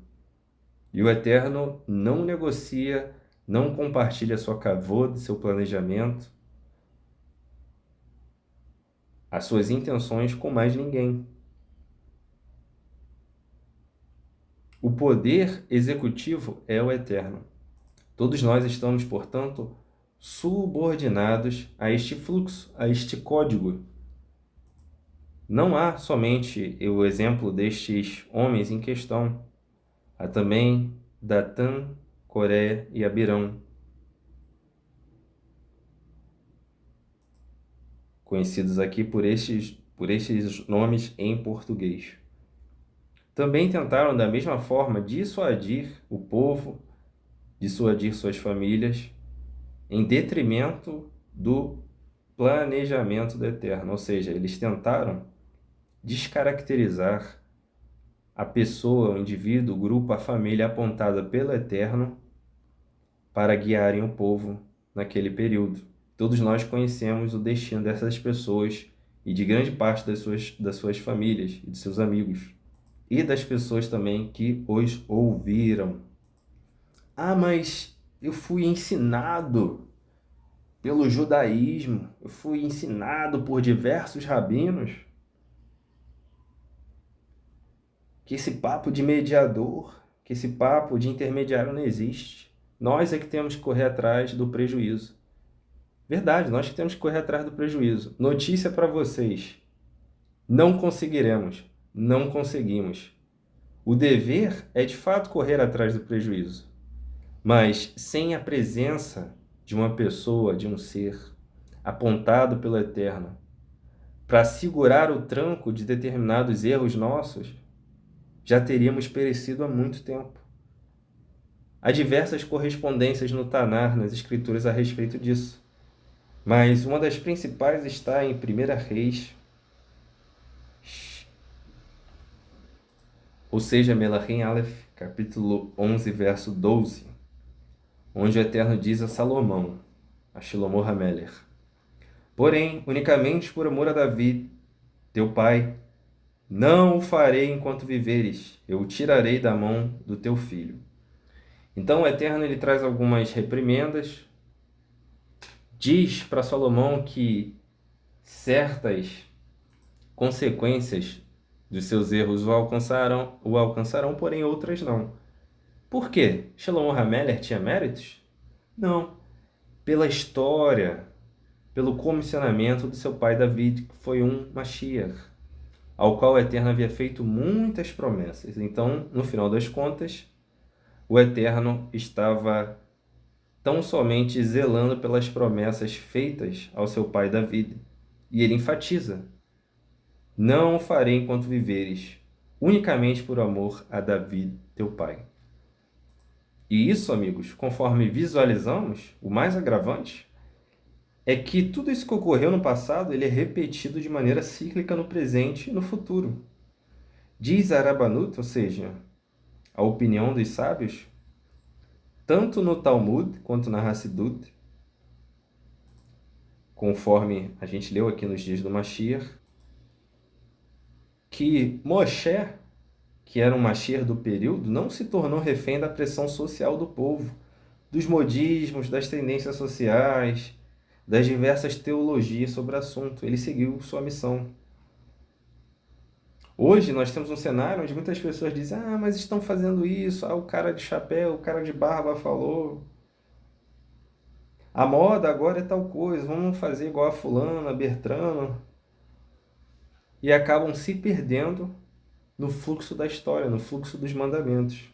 E o Eterno não negocia, não compartilha sua kavod, seu planejamento, as suas intenções com mais ninguém. O poder executivo é o Eterno. Todos nós estamos, portanto, subordinados a este fluxo, a este código. Não há somente o exemplo destes homens em questão. Há também Datã, Coré e Abirão, conhecidos aqui por estes nomes em português. também tentaram da mesma forma dissuadir o povo, dissuadir suas famílias, em detrimento do planejamento do Eterno. Ou seja, eles tentaram descaracterizar a pessoa, o indivíduo, o grupo, a família apontada pelo Eterno para guiarem o povo naquele período. Todos nós conhecemos o destino dessas pessoas e de grande parte das suas famílias e de seus amigos. E das pessoas também que os ouviram. Ah, mas eu fui ensinado pelo judaísmo, eu fui ensinado por diversos rabinos que esse papo de mediador, que esse papo de intermediário não existe. Nós é que temos que correr atrás do prejuízo. Verdade, nós que temos que correr atrás do prejuízo. Notícia para vocês: não conseguiremos, não conseguimos. O dever é de fato correr atrás do prejuízo, mas sem a presença de uma pessoa, de um ser apontado pelo Eterno para segurar o tranco de determinados erros nossos, já teríamos perecido há muito tempo. Há diversas correspondências no Tanar, nas Escrituras, a respeito disso. Mas uma das principais está em 1 Reis, ou seja, Melachim Aleph, capítulo 11, verso 12, onde o Eterno diz a Salomão, a Shlomo HaMelech: porém, unicamente por amor a Davi, teu pai, não o farei enquanto viveres, eu o tirarei da mão do teu filho. Então o Eterno ele traz algumas reprimendas, diz para Salomão que certas consequências dos seus erros o alcançarão, porém outras não. Por quê? Shlomo HaMelech tinha méritos? Não. Pela história, pelo comissionamento do seu pai David, que foi um Mashiach, ao qual o Eterno havia feito muitas promessas. Então, no final das contas, o Eterno estava tão somente zelando pelas promessas feitas ao seu pai David. E ele enfatiza: não o farei enquanto viveres, unicamente por amor a Davi, teu pai. E isso, amigos, conforme visualizamos, o mais agravante é que tudo isso que ocorreu no passado, ele é repetido de maneira cíclica no presente e no futuro. Diz Arabanut, ou seja, a opinião dos sábios, tanto no Talmud quanto na Hassidut, conforme a gente leu aqui nos dias do Mashiach, que Moshe, que era um Mashiach do período, não se tornou refém da pressão social do povo, dos modismos, das tendências sociais, das diversas teologias sobre o assunto. Ele seguiu sua missão. Hoje nós temos um cenário onde muitas pessoas dizem: ah, mas estão fazendo isso, o cara de chapéu, o cara de barba falou. A moda agora é tal coisa, vamos fazer igual a fulano, a Bertrano. E acabam se perdendo no fluxo da história, no fluxo dos mandamentos.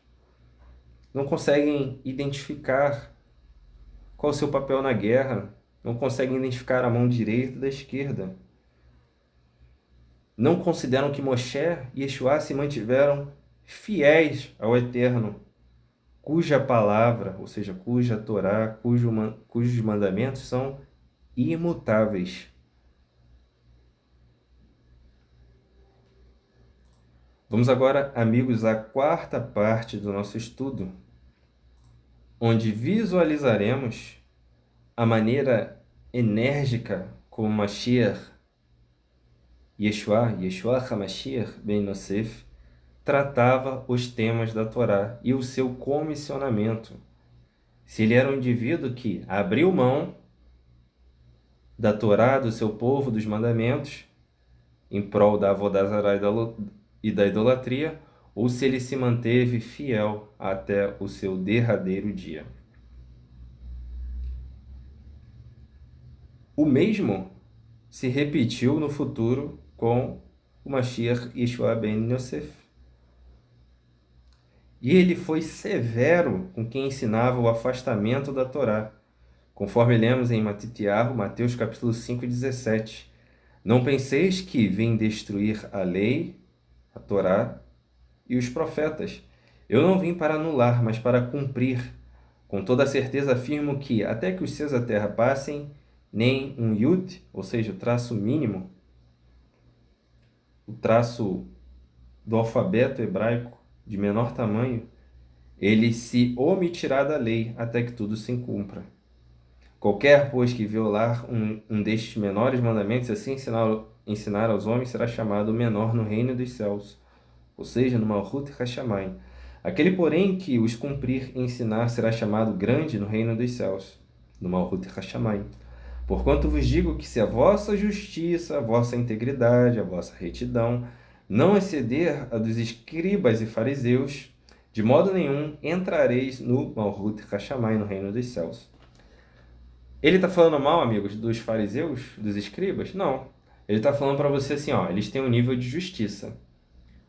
Não conseguem identificar qual o seu papel na guerra, não conseguem identificar a mão direita da esquerda. Não consideram que Moshe e Yeshua se mantiveram fiéis ao Eterno, cuja palavra, ou seja, cuja Torá, cujos mandamentos são imutáveis. Vamos agora, amigos, à quarta parte do nosso estudo, onde visualizaremos a maneira enérgica como Mashiach, Yeshua HaMashiach ben Yosef, tratava os temas da Torá e o seu comissionamento. Se ele era um indivíduo que abriu mão da Torá, do seu povo, dos mandamentos, em prol da Avodah Zarah e da idolatria, ou se ele se manteve fiel até o seu derradeiro dia. O mesmo se repetiu no futuro com o Mashiach Yeshua ben Yosef. E ele foi severo com quem ensinava o afastamento da Torá, conforme lemos em Matitiahu, Mateus capítulo 5, 17. Não penseis que vim destruir a lei, a Torá, e os profetas. Eu não vim para anular, mas para cumprir. Com toda certeza afirmo que, até que os céus e a terra passem, nem um yud, ou seja, o traço mínimo, o traço do alfabeto hebraico de menor tamanho, ele se omitirá da lei até que tudo se cumpra. Qualquer, pois, que violar um destes menores mandamentos e assim ensinar aos homens será chamado menor no reino dos céus, ou seja, no Malhut Hashamayim. Aquele, porém, que os cumprir e ensinar será chamado grande no reino dos céus, no Malhut Hashamayim. Porquanto vos digo que se a vossa justiça, a vossa integridade, a vossa retidão não exceder a dos escribas e fariseus, de modo nenhum entrareis no Malhut Hashamayim, no reino dos céus. Ele está falando mal, amigos, dos fariseus, dos escribas? Não. Ele está falando para você assim, ó, eles têm um nível de justiça.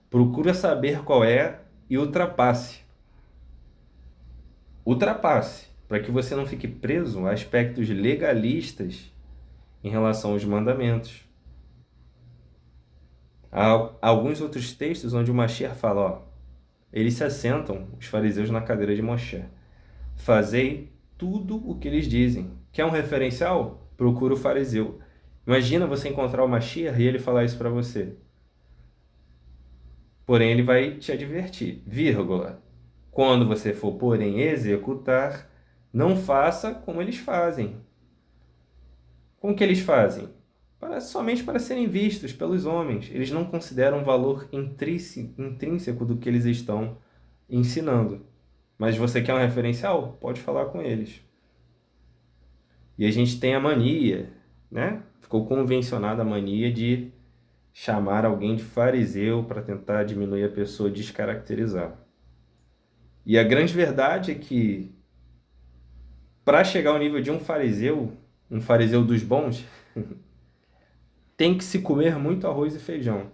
Procura saber qual é e ultrapasse. Ultrapasse, para que você não fique preso a aspectos legalistas em relação aos mandamentos. Há alguns outros textos onde o Mashiach fala, ó, eles se assentam, os fariseus, na cadeira de Moshe. Fazei tudo o que eles dizem. Quer um referencial? Procura o fariseu. Imagina você encontrar o Mashiach e ele falar isso para você. Porém, ele vai te advertir, vírgula. Quando você for, porém, executar, não faça como eles fazem. Como que eles fazem? Somente para serem vistos pelos homens. Eles não consideram o valor intrínseco do que eles estão ensinando. Mas você quer um referencial? Pode falar com eles. E a gente tem a mania, né? Ficou convencionada a mania de chamar alguém de fariseu para tentar diminuir a pessoa, descaracterizar. E a grande verdade é que, para chegar ao nível de um fariseu dos bons, tem que se comer muito arroz e feijão.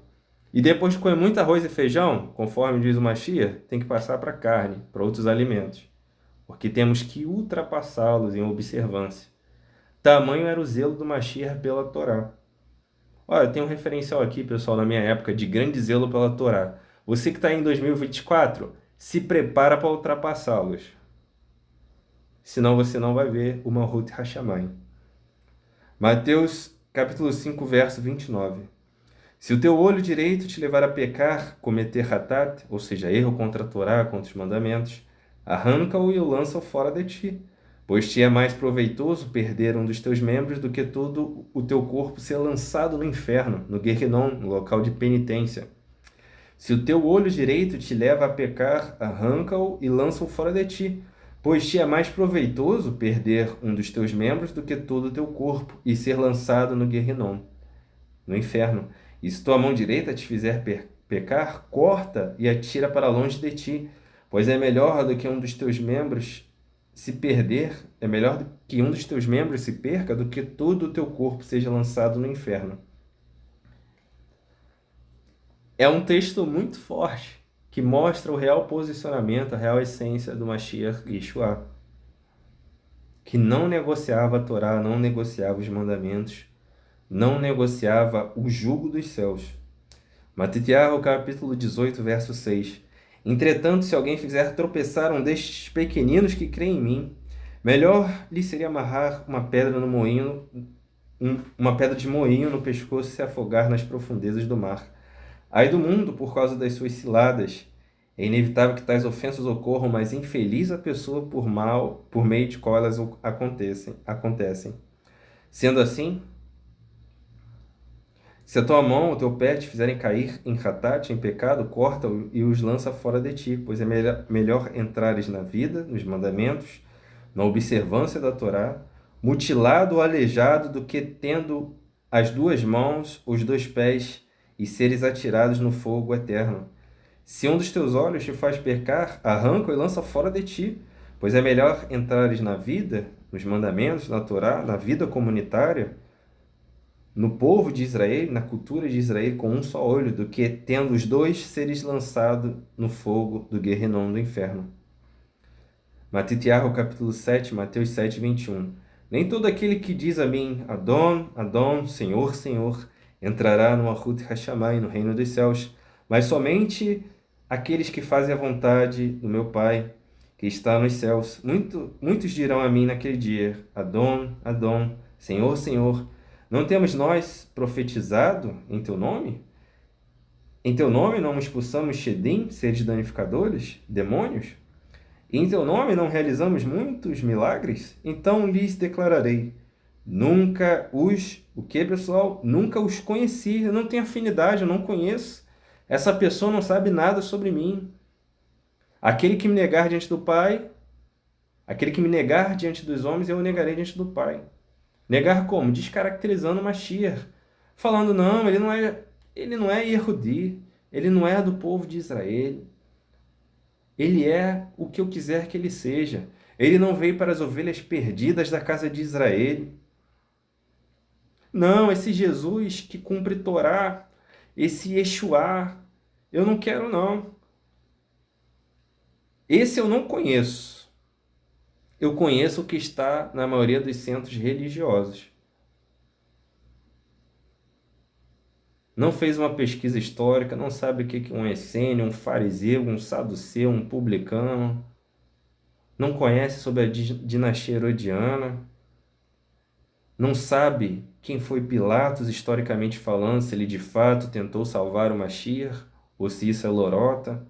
E depois de comer muito arroz e feijão, conforme diz o Mashiach, tem que passar para carne, para outros alimentos. Porque temos que ultrapassá-los em observância. Tamanho era o zelo do Mashiach pela Torá. Olha, eu tenho um referencial aqui, pessoal, na minha época, de grande zelo pela Torá. Você que está em 2024, se prepara para ultrapassá-los. Senão você não vai ver o Malhut Hashamayim. Mateus, capítulo 5, verso 29. Se o teu olho direito te levar a pecar, cometer hatat, ou seja, erro contra a Torá, contra os mandamentos, arranca-o e o lança-o fora de ti. Pois te é mais proveitoso perder um dos teus membros do que todo o teu corpo ser lançado no inferno, no Guerrinom, no local de penitência. Se o teu olho direito te leva a pecar, arranca-o e lança-o fora de ti. Pois te é mais proveitoso perder um dos teus membros do que todo o teu corpo e ser lançado no Guerrinom, no inferno. E se tua mão direita te fizer pecar, corta e atira para longe de ti. Pois é melhor do que um dos teus membros se perder, é melhor que um dos teus membros se perca do que todo o teu corpo seja lançado no inferno. É um texto muito forte que mostra o real posicionamento, a real essência do Mashiach Yeshua, que não negociava a Torá, não negociava os mandamentos, não negociava o jugo dos céus. Matitiyahu, capítulo 18, verso 6. Entretanto, se alguém fizer tropeçar um destes pequeninos que creem em mim, melhor lhe seria amarrar uma pedra no moinho, uma pedra de moinho no pescoço e se afogar nas profundezas do mar. Ai do mundo por causa das suas ciladas. É inevitável que tais ofensas ocorram, mas infeliz a pessoa por meio de qual elas acontecem. Sendo assim, se a tua mão ou teu pé te fizerem cair em hatat, em pecado, corta e os lança fora de ti, pois é melhor entrares na vida, nos mandamentos, na observância da Torá, mutilado ou aleijado, do que tendo as duas mãos, os dois pés, e seres atirados no fogo eterno. Se um dos teus olhos te faz pecar, arranca e lança fora de ti, pois é melhor entrares na vida, nos mandamentos, na Torá, na vida comunitária, no povo de Israel, na cultura de Israel, com um só olho, do que tendo os dois seres lançados no fogo do Guerrinom do inferno. Matitiyahu, capítulo 7, Mateus 7, 21. Nem todo aquele que diz a mim, Adon, Adon, Senhor, Senhor, entrará no Malhut Hashamayim, no reino dos céus, mas somente aqueles que fazem a vontade do meu Pai, que está nos céus. Muitos dirão a mim naquele dia: Adon, Adon, Senhor, Senhor, não temos nós profetizado em teu nome? Em teu nome não expulsamos Shedim, seres danificadores, demônios? E em teu nome não realizamos muitos milagres? Então lhes declararei: nunca os... O que, pessoal? Nunca os conheci. Eu não tenho afinidade, eu não conheço. Essa pessoa não sabe nada sobre mim. Aquele que me negar diante do Pai, aquele que me negar diante dos homens, eu o negarei diante do Pai. Negar como? Descaracterizando o Mashiach. Falando, não, ele não é Yehudi, ele não é do povo de Israel. Ele é o que eu quiser que ele seja. Ele não veio para as ovelhas perdidas da casa de Israel. Não, esse Jesus que cumpre Torá, esse Yeshua, eu não quero não. Esse eu não conheço. Eu conheço o que está na maioria dos centros religiosos. Não fez uma pesquisa histórica, não sabe o que é um essênio, um fariseu, um saduceu, um publicano. Não conhece sobre a dinastia herodiana. Não sabe quem foi Pilatos, historicamente falando, se ele de fato tentou salvar o Mashiach, ou se isso é lorota.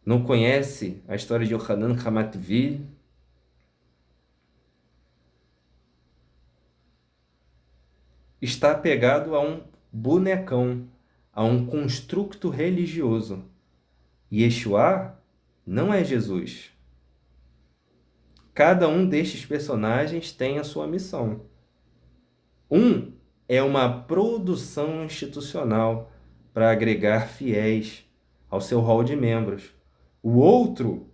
Não conhece a história de Yohanan Hamatvil. Está apegado a um bonecão, a um construto religioso. Yeshua não é Jesus. Cada um destes personagens tem a sua missão. Um é uma produção institucional para agregar fiéis ao seu rol de membros. O outro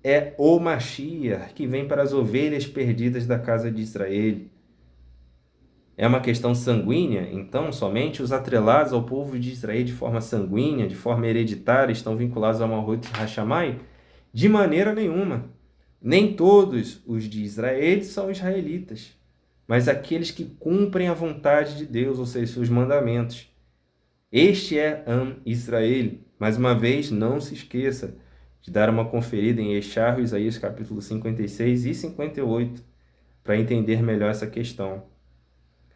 é o Mashiach, que vem para as ovelhas perdidas da casa de Israel. É uma questão sanguínea, então somente os atrelados ao povo de Israel de forma sanguínea, de forma hereditária, estão vinculados ao Malhut Hashamai? De maneira nenhuma. Nem todos os de Israel são israelitas, mas aqueles que cumprem a vontade de Deus, ou seja, seus mandamentos. Este é Am Israel. Mais uma vez, não se esqueça de dar uma conferida em Yeshayahu, Isaías capítulo 56 e 58, para entender melhor essa questão.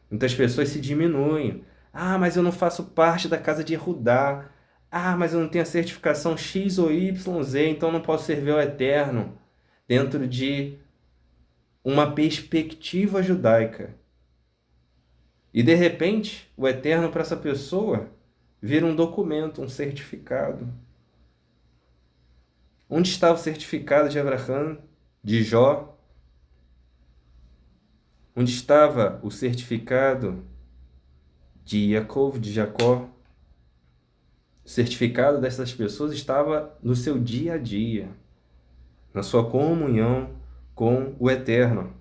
Muitas pessoas se diminuem. Ah, mas eu não faço parte da casa de Judá. Ah, mas eu não tenho a certificação X ou YZ, então não posso servir ao Eterno dentro de uma perspectiva judaica. E de repente, o Eterno para essa pessoa vira um documento, um certificado. Onde está o certificado de Abraham, de Jó? Onde estava o certificado de Yaakov, de Jacó? O certificado dessas pessoas estava no seu dia a dia, na sua comunhão com o Eterno.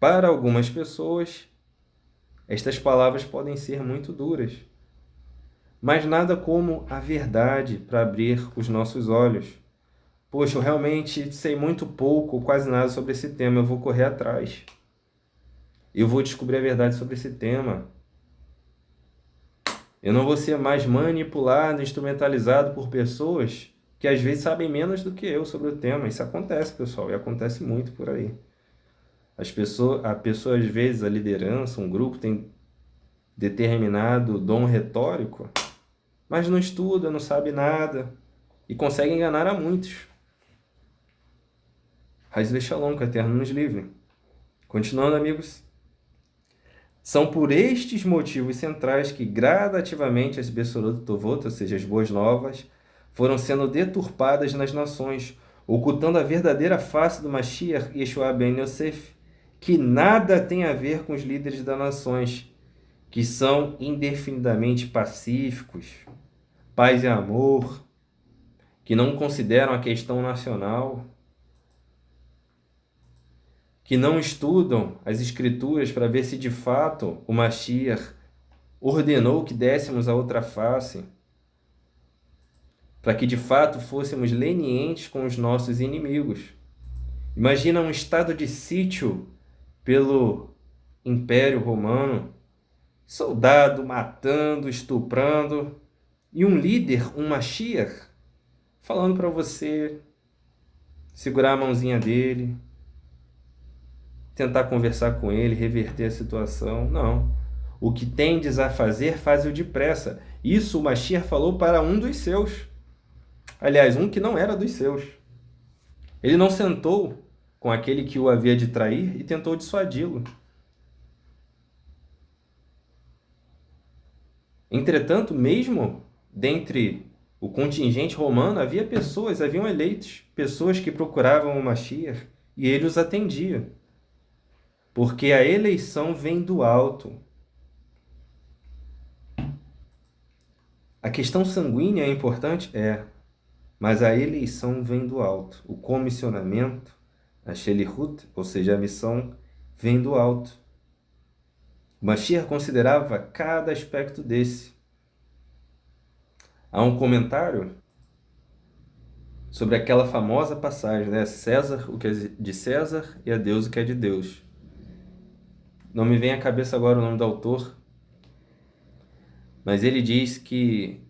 Para algumas pessoas, estas palavras podem ser muito duras, mas nada como a verdade para abrir os nossos olhos. Poxa, eu realmente sei muito pouco, quase nada sobre esse tema, eu vou correr atrás. Eu vou descobrir a verdade sobre esse tema. Eu não vou ser mais manipulado, instrumentalizado por pessoas que às vezes sabem menos do que eu sobre o tema. Isso acontece, pessoal, e acontece muito por aí. A pessoa, às vezes, a liderança, um grupo tem determinado dom retórico, mas não estuda, não sabe nada e consegue enganar a muitos. Haz Shalom, que o Eterno nos livre. Continuando, amigos. São por estes motivos centrais que gradativamente as Bessorot Tovot, ou seja, as boas novas, foram sendo deturpadas nas nações, ocultando a verdadeira face do Mashiach Yeshua ben Yosef, que nada tem a ver com os líderes das nações, que são indefinidamente pacíficos, paz e amor, que não consideram a questão nacional, que não estudam as escrituras para ver se de fato o Mashiach ordenou que dessemos a outra face, para que de fato fôssemos lenientes com os nossos inimigos. Imagina um estado de sítio pelo Império Romano, soldado matando, estuprando, e um líder, um Mashiach, falando para você segurar a mãozinha dele, tentar conversar com ele, reverter a situação. Não. O que tendes a fazer, faze-o depressa. Isso o Mashiach falou para um dos seus. Aliás, um que não era dos seus. Ele não sentou com aquele que o havia de trair e tentou dissuadi-lo. Entretanto, mesmo dentre o contingente romano, haviam eleitos, pessoas que procuravam o Mashiach, e ele os atendia. Porque a eleição vem do alto. A questão sanguínea é importante? É. Mas a eleição vem do alto. O comissionamento, a Shelihut, ou seja, a missão, vem do alto. O Mashiach considerava cada aspecto desse. Há um comentário sobre aquela famosa passagem, né? César, o que é de César, e a Deus, o que é de Deus. Não me vem à cabeça agora o nome do autor, mas ele diz que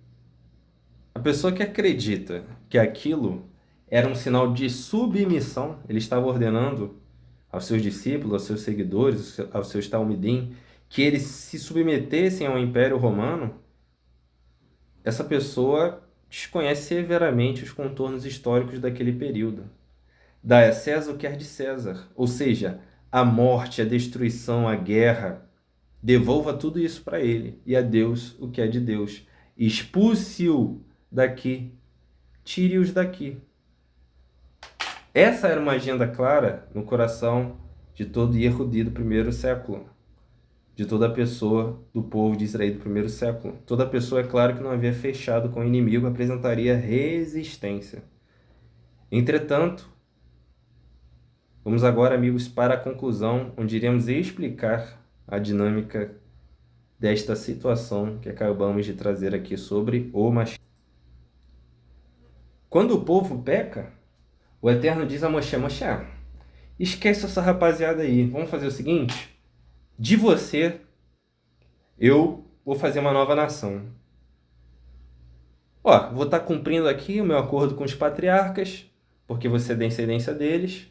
a pessoa que acredita que aquilo era um sinal de submissão, ele estava ordenando aos seus discípulos, aos seus seguidores, aos seus talmidim, que eles se submetessem ao Império Romano, essa pessoa desconhece severamente os contornos históricos daquele período. Dá a César o que é de César, ou seja, a morte, a destruição, a guerra, devolva tudo isso para ele, e a Deus o que é de Deus. Expulse-o daqui, tire-os daqui. Essa era uma agenda clara no coração de todo Yehudi do primeiro século, de toda pessoa do povo de Israel do primeiro século. Toda pessoa, é claro, que não havia fechado com o inimigo, apresentaria resistência. Entretanto, vamos agora, amigos, para a conclusão, onde iremos explicar a dinâmica desta situação que acabamos de trazer aqui sobre o Mashiach. Quando o povo peca, o Eterno diz a Moshe: Moshe, esquece essa rapaziada aí, vamos fazer o seguinte, de você eu vou fazer uma nova nação. Ó, vou estar cumprindo aqui o meu acordo com os patriarcas, porque você é descendência deles.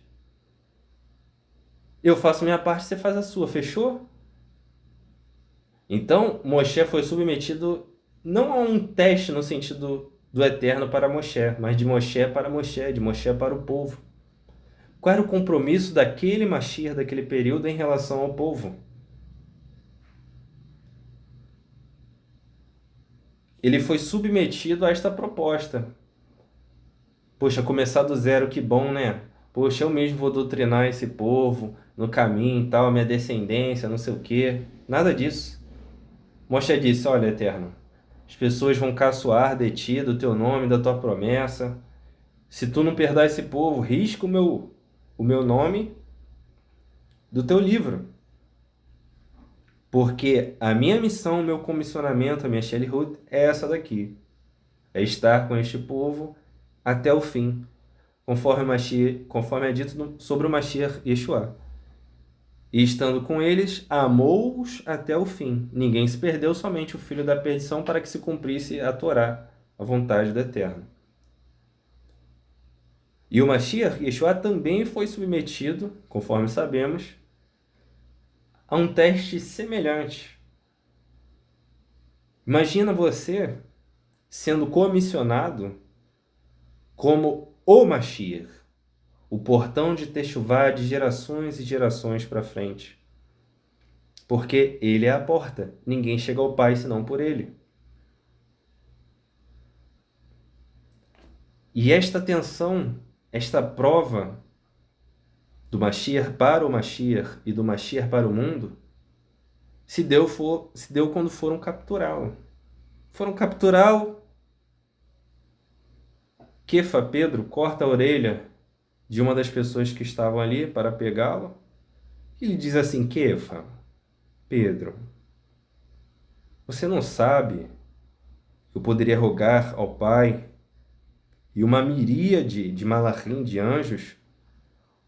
Eu faço minha parte, você faz a sua, fechou? Então, Moshe foi submetido não a um teste no sentido do Eterno para Moshe, mas de Moshe para Moshe, de Moshe para o povo. Qual era o compromisso daquele Mashiach, daquele período, em relação ao povo? Ele foi submetido a esta proposta. Poxa, começar do zero, que bom, né? Poxa, eu mesmo vou doutrinar esse povo no caminho e tal, a minha descendência, não sei o quê. Nada disso. Moshe disse: olha, Eterno, as pessoas vão caçoar de ti, do teu nome, da tua promessa. Se tu não perdoar esse povo, risca o meu nome do teu livro. Porque a minha missão, o meu comissionamento, a minha Shelihut é essa daqui. É estar com este povo até o fim, conforme é dito sobre o Mashiach Yeshua. E estando com eles, amou-os até o fim. Ninguém se perdeu, somente o filho da perdição, para que se cumprisse a Torá, a vontade do Eterno. E o Mashiach Yeshua também foi submetido, conforme sabemos, a um teste semelhante. Imagina você sendo comissionado como o Mashiach, o portão de Techuvá de gerações e gerações para frente. Porque ele é a porta, ninguém chega ao Pai senão por ele. E esta tensão, esta prova do Mashiach para o Mashiach e do Mashiach para o mundo, se deu quando foram capturá-lo. Foram capturá-lo. Kefa, Pedro, corta a orelha de uma das pessoas que estavam ali para pegá-lo. Ele diz assim: Kefa, Pedro, você não sabe que eu poderia rogar ao Pai e uma miríade de malachim, de anjos,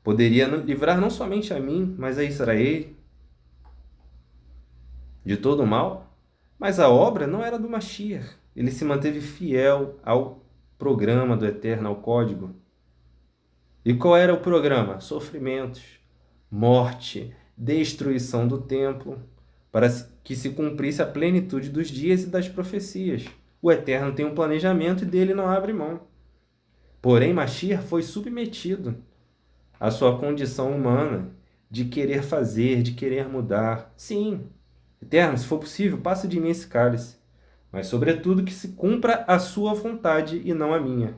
poderia livrar não somente a mim, mas a Israel? de todo o mal, mas a obra não era do Mashiach. Ele se manteve fiel ao programa do Eterno, ao código. E qual era o programa? Sofrimentos, morte, destruição do templo, para que se cumprisse a plenitude dos dias e das profecias. O Eterno tem um planejamento e dele não abre mão. Porém, Mashiach foi submetido à sua condição humana de querer fazer, de querer mudar. Sim, Eterno, se for possível, passa de mim esse cálice, mas sobretudo que se cumpra a sua vontade e não a minha.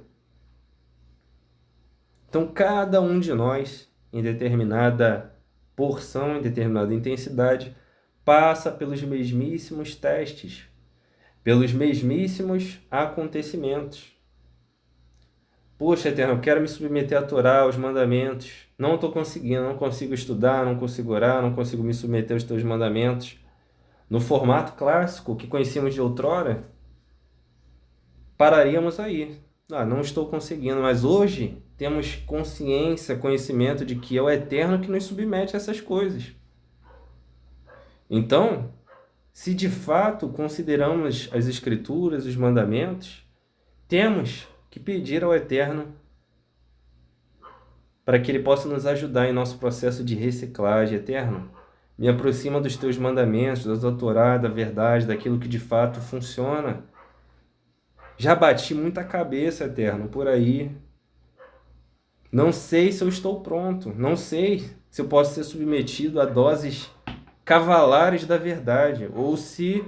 Então, cada um de nós, em determinada porção, em determinada intensidade, passa pelos mesmíssimos testes, pelos mesmíssimos acontecimentos. Poxa, Eterno, eu quero me submeter à Torá, aos mandamentos. Não estou conseguindo, não consigo estudar, não consigo orar, não consigo me submeter aos teus mandamentos. No formato clássico que conhecíamos de outrora, pararíamos aí. Não estou conseguindo, mas hoje temos consciência, conhecimento de que é o Eterno que nos submete a essas coisas. Então, se de fato consideramos as Escrituras, os mandamentos, temos que pedir ao Eterno para que Ele possa nos ajudar em nosso processo de reciclagem. Eterno, me aproxima dos teus mandamentos, da tua Torá, da verdade, daquilo que de fato funciona. Já bati muita cabeça, Eterno, por aí. Não sei se eu estou pronto. Não sei se eu posso ser submetido a doses cavalares da verdade, ou se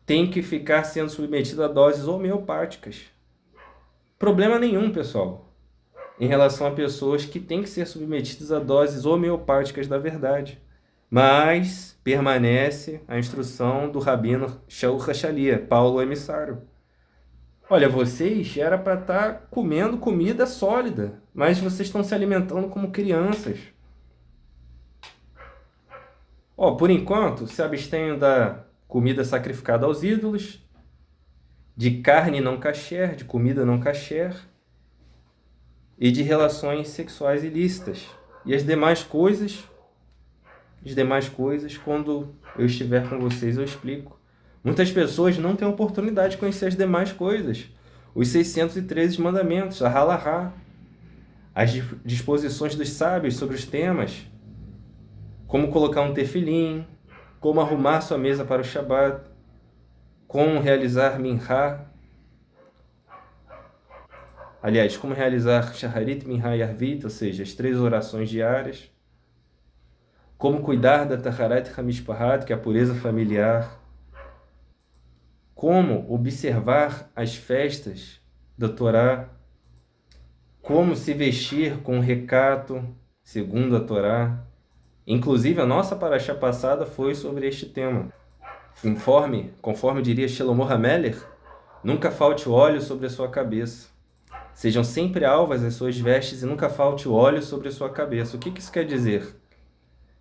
tem que ficar sendo submetido a doses homeopáticas. Problema nenhum, pessoal, em relação a pessoas que têm que ser submetidas a doses homeopáticas da verdade. Mas permanece a instrução do Rabino Shaul Hachalia, Paulo emissário. Olha, vocês era para estar comendo comida sólida, mas vocês estão se alimentando como crianças. Por enquanto, se abstenham da comida sacrificada aos ídolos, de carne não kasher, de comida não kasher, e de relações sexuais ilícitas. E as demais coisas, quando eu estiver com vocês, eu explico. Muitas pessoas não têm oportunidade de conhecer as demais coisas. Os 613 mandamentos, a halahá, as disposições dos sábios sobre os temas, como colocar um tefilim, como arrumar sua mesa para o Shabat, como realizar minhá, aliás, como realizar shaharit, minhá e arvit, ou seja, as 3 orações diárias, como cuidar da taharat hamishpahat, que é a pureza familiar, como observar as festas da Torá, como se vestir com recato, segundo a Torá. Inclusive, a nossa paraxá passada foi sobre este tema. Conforme diria Shlomo HaMelech, nunca falte óleo sobre a sua cabeça. Sejam sempre alvas as suas vestes e nunca falte óleo sobre a sua cabeça. O que isso quer dizer?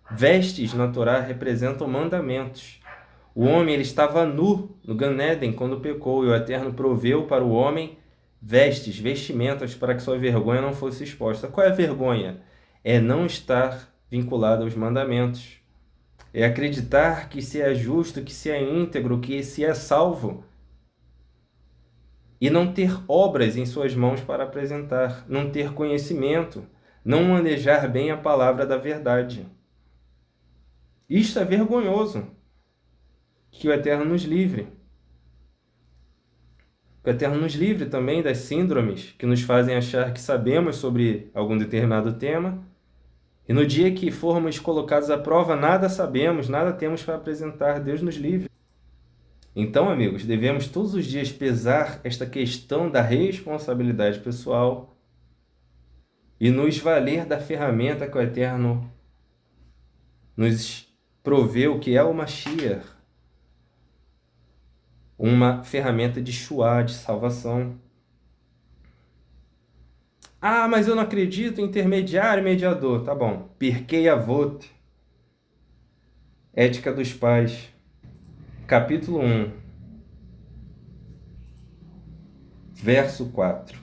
Vestes na Torá representam mandamentos. O homem ele estava nu no Gan Eden quando pecou, e o Eterno proveu para o homem vestimentas para que sua vergonha não fosse exposta. Qual é a vergonha? É não estar vinculado aos mandamentos. É acreditar que se é justo, que se é íntegro, que se é salvo, e não ter obras em suas mãos para apresentar, não ter conhecimento, não manejar bem a palavra da verdade. Isto é vergonhoso. Que o Eterno nos livre. Que o Eterno nos livre também das síndromes que nos fazem achar que sabemos sobre algum determinado tema, e no dia que formos colocados à prova, nada sabemos, nada temos para apresentar. Deus nos livre. Então, amigos, devemos todos os dias pesar esta questão da responsabilidade pessoal e nos valer da ferramenta que o Eterno nos proveu, que é o Mashiach, uma ferramenta de Shuá, de salvação. Mas eu não acredito em intermediário e mediador. Tá bom. Pirkei Avot, Ética dos Pais, capítulo 1, verso 4.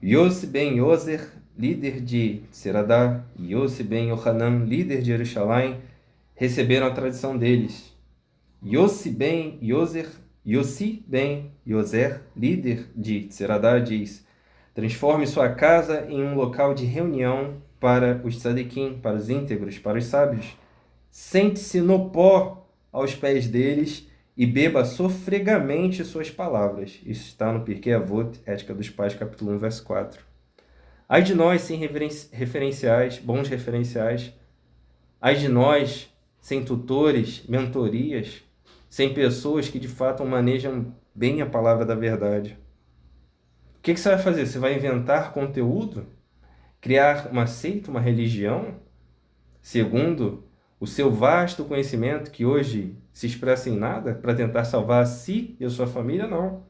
Yossi ben Yozer, líder de Seradá, Yossi ben Yohanan, líder de Jerusalém, receberam a tradição deles. Yossi ben Yozer, líder de Tseradá, diz: transforme sua casa em um local de reunião para os tzadikim, para os íntegros, para os sábios. Sente-se no pó aos pés deles e beba sofregamente suas palavras. Isso está no Pirkei Avot, Ética dos Pais, capítulo 1, verso 4. Ai de nós sem referenciais, bons referenciais. Ai de nós sem tutores, mentorias, sem pessoas que de fato manejam bem a palavra da verdade. O que você vai fazer? Você vai inventar conteúdo? Criar uma seita, uma religião? Segundo o seu vasto conhecimento, que hoje se expressa em nada, para tentar salvar a si e a sua família? Não.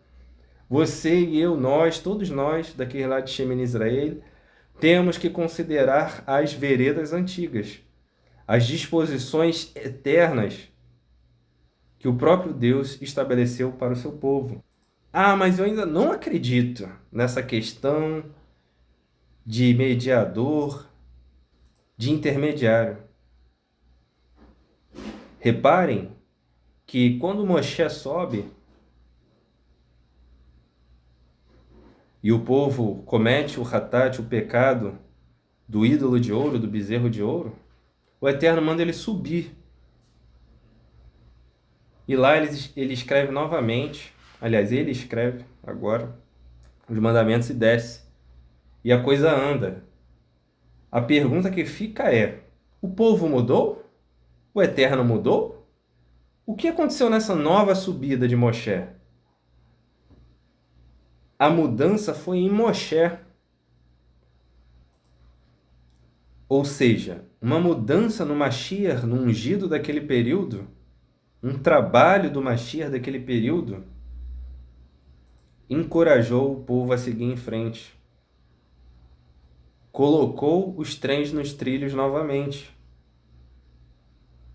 Você e eu, nós, todos nós, daquele lado de Shemin Israel, temos que considerar as veredas antigas, as disposições eternas que o próprio Deus estabeleceu para o seu povo. Ah, mas eu ainda não acredito nessa questão de mediador, de intermediário. Reparem que quando Moshe sobe e o povo comete o hatat, o pecado do ídolo de ouro, do bezerro de ouro, o Eterno manda ele subir. E lá ele escreve novamente, aliás, ele escreve agora os mandamentos e desce. E a coisa anda. A pergunta que fica é: o povo mudou? O Eterno mudou? O que aconteceu nessa nova subida de Moshe? A mudança foi em Moshe. Ou seja, uma mudança no Mashiach, no ungido daquele período, um trabalho do Mashiach daquele período, encorajou o povo a seguir em frente. Colocou os trens nos trilhos novamente.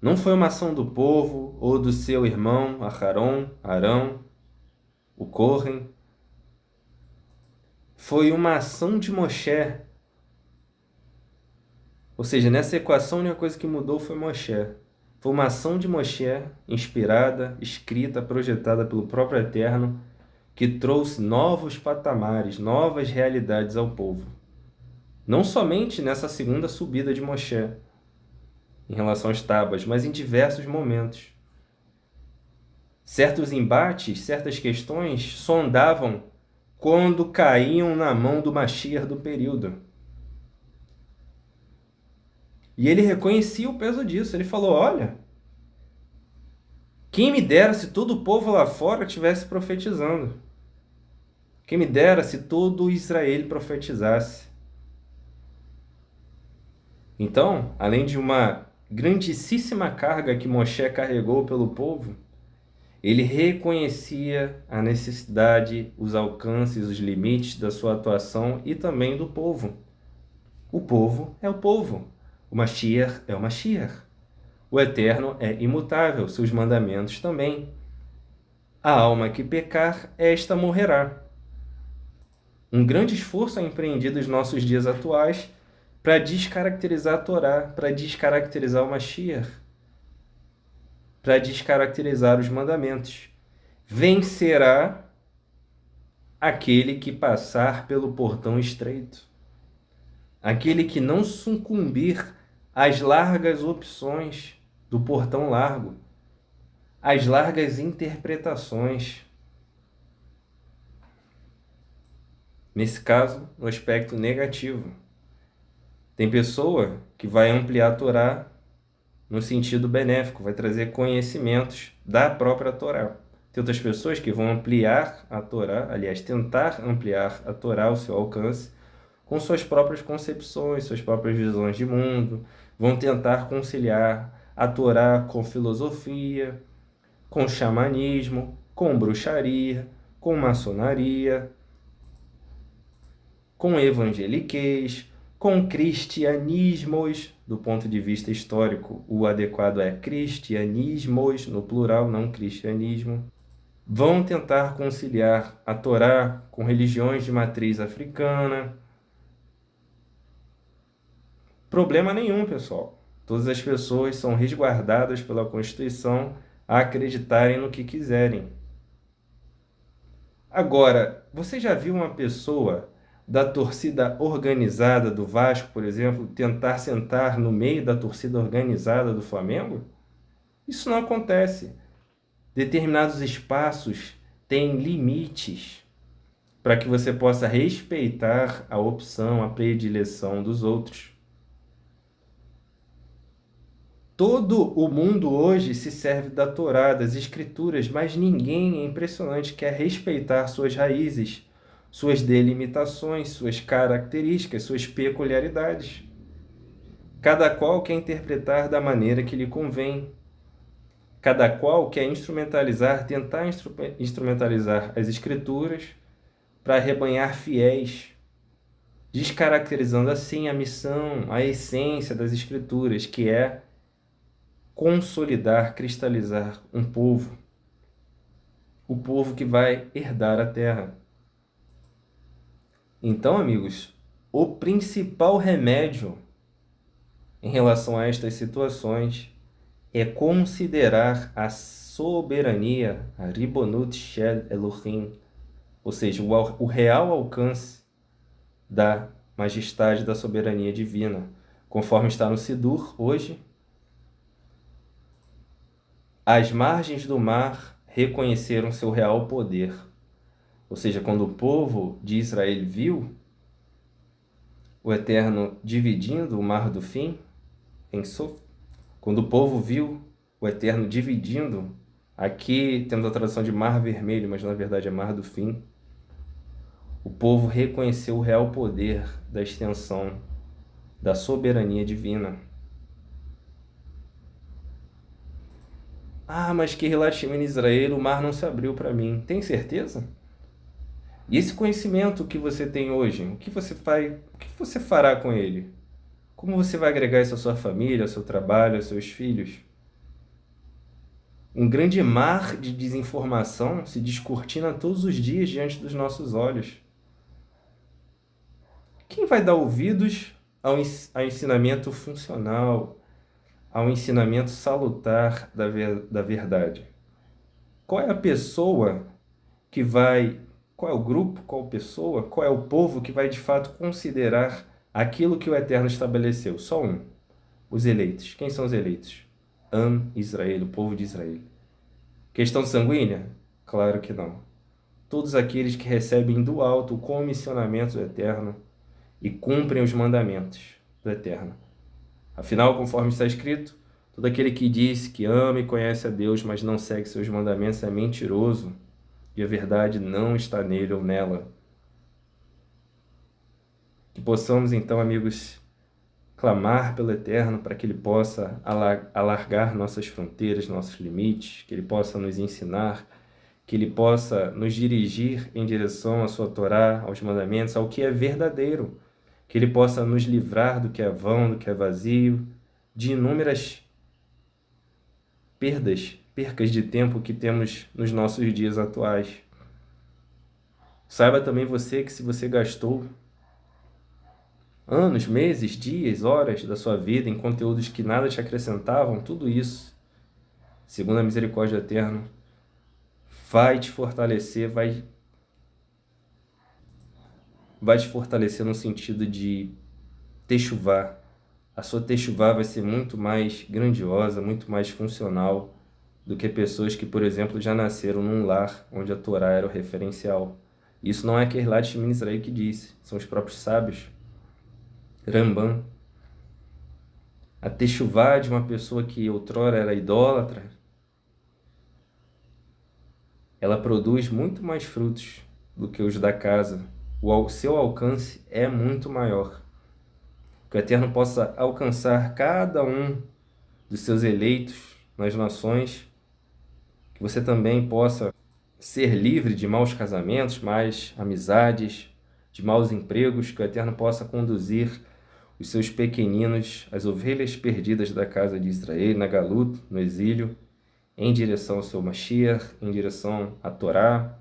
Não foi uma ação do povo ou do seu irmão Arão, o Kohen. Foi uma ação de Moshe. Ou seja, nessa equação, a única coisa que mudou foi Moshe. Foi uma ação de Moshe, inspirada, escrita, projetada pelo próprio Eterno, que trouxe novos patamares, novas realidades ao povo. Não somente nessa segunda subida de Moshe, em relação às tábuas, mas em diversos momentos. Certos embates, certas questões só andavam quando caíam na mão do Mashiach do período. E ele reconhecia o peso disso. Ele falou: olha, quem me dera se todo o povo lá fora estivesse profetizando. Quem me dera se todo Israel profetizasse. Então, além de uma grandíssima carga que Moshe carregou pelo povo, ele reconhecia a necessidade, os alcances, os limites da sua atuação e também do povo. O povo é o povo. O Mashiach é o Mashiach. O Eterno é imutável, seus mandamentos também. A alma que pecar, esta morrerá. Um grande esforço é empreendido nos nossos dias atuais para descaracterizar a Torá, para descaracterizar o Mashiach, para descaracterizar os mandamentos. Vencerá aquele que passar pelo portão estreito, aquele que não sucumbir às largas opções do portão largo, às largas interpretações. Nesse caso, no aspecto negativo. Tem pessoa que vai ampliar a Torá no sentido benéfico, vai trazer conhecimentos da própria Torá. Tem outras pessoas que vão ampliar a Torá, aliás, tentar ampliar a Torá ao seu alcance, com suas próprias concepções, suas próprias visões de mundo, vão tentar conciliar a Torá com filosofia, com xamanismo, com bruxaria, com maçonaria, com evangeliquez, com cristianismos, do ponto de vista histórico, o adequado é cristianismos, no plural, não cristianismo. Vão tentar conciliar a Torá com religiões de matriz africana. Problema nenhum, pessoal. Todas as pessoas são resguardadas pela Constituição a acreditarem no que quiserem. Agora, você já viu uma pessoa da torcida organizada do Vasco, por exemplo, tentar sentar no meio da torcida organizada do Flamengo? Isso não acontece. Determinados espaços têm limites para que você possa respeitar a opção, a predileção dos outros. Todo o mundo hoje se serve da Torá, das Escrituras, mas ninguém, é impressionante, quer respeitar suas raízes, suas delimitações, suas características, suas peculiaridades. Cada qual quer interpretar da maneira que lhe convém. Cada qual quer tentar instrumentalizar as Escrituras para arrebanhar fiéis, descaracterizando assim a missão, a essência das Escrituras, que é consolidar, cristalizar um povo, o povo que vai herdar a terra. Então, amigos, o principal remédio em relação a estas situações é considerar a soberania, a Ribonut Shel Elohim, ou seja, o real alcance da majestade da soberania divina, conforme está no Sidur hoje. As margens do mar reconheceram seu real poder. Ou seja, quando o povo de Israel viu o Eterno dividindo o mar do fim em Sof, quando o povo viu o Eterno dividindo, aqui temos a tradução de mar vermelho, mas na verdade é mar do fim, o povo reconheceu o real poder da extensão da soberania divina. Ah, mas que relativo em Israel, o mar não se abriu para mim. Tem certeza? E esse conhecimento que você tem hoje, o que você fará com ele? Como você vai agregar isso à sua família, ao seu trabalho, aos seus filhos? Um grande mar de desinformação se descortina todos os dias diante dos nossos olhos. Quem vai dar ouvidos ao ensinamento funcional, ao ensinamento salutar da verdade? Qual é a pessoa que vai, qual é o grupo, qual pessoa, qual é o povo que vai de fato considerar aquilo que o Eterno estabeleceu? Só um, os eleitos. Quem são os eleitos? Israel, o povo de Israel. Questão sanguínea? Claro que não. Todos aqueles que recebem do alto o comissionamento do Eterno e cumprem os mandamentos do Eterno. Afinal, conforme está escrito, todo aquele que diz que ama e conhece a Deus, mas não segue seus mandamentos é mentiroso, e a verdade não está nele ou nela. Que possamos então, amigos, clamar pelo Eterno para que Ele possa alargar nossas fronteiras, nossos limites, que Ele possa nos ensinar, que Ele possa nos dirigir em direção à sua Torá, aos mandamentos, ao que é verdadeiro, que Ele possa nos livrar do que é vão, do que é vazio, de inúmeras percas de tempo que temos nos nossos dias atuais. Saiba também você que se você gastou anos, meses, dias, horas da sua vida em conteúdos que nada te acrescentavam, tudo isso, segundo a misericórdia eterna, vai te fortalecer, vai te fortalecer no sentido de techuvá. A sua techuvá vai ser muito mais grandiosa, muito mais funcional do que pessoas que, por exemplo, já nasceram num lar onde a Torá era o referencial. Isso não é Keilat Shemini Israel que disse, são os próprios sábios. Rambam. A techuvá de uma pessoa que outrora era idólatra, ela produz muito mais frutos do que os da casa. O seu alcance é muito maior. Que o Eterno possa alcançar cada um dos seus eleitos nas nações, que você também possa ser livre de maus casamentos, más amizades, de maus empregos, que o Eterno possa conduzir os seus pequeninos, as ovelhas perdidas da casa de Israel, na Galut, no exílio, em direção ao seu Mashiach, em direção à Torá,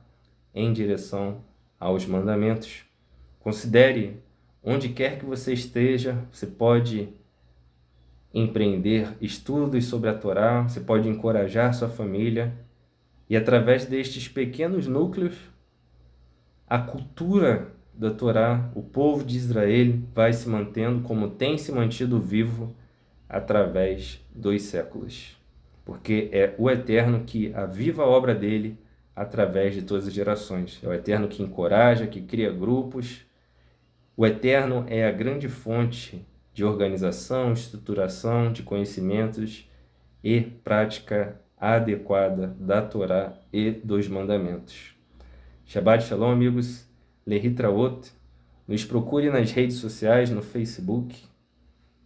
em direção aos mandamentos. Considere, onde quer que você esteja, você pode empreender estudos sobre a Torá, você pode encorajar sua família e através destes pequenos núcleos, a cultura da Torá, o povo de Israel vai se mantendo como tem se mantido vivo através dos séculos. Porque é o Eterno que aviva a obra dele através de todas as gerações. É o Eterno que encoraja, que cria grupos. O Eterno é a grande fonte de organização, estruturação, de conhecimentos e prática adequada da Torá e dos mandamentos. Shabbat Shalom, amigos. Lehitraot. Nos procure nas redes sociais, no Facebook,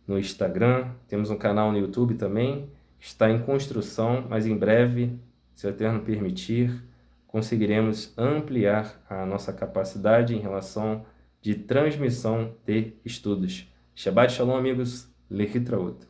no Instagram. Temos um canal no YouTube também. Está em construção, mas em breve, se o Eterno permitir, conseguiremos ampliar a nossa capacidade em relação de transmissão de estudos. Shabbat Shalom, amigos. Lehitraot.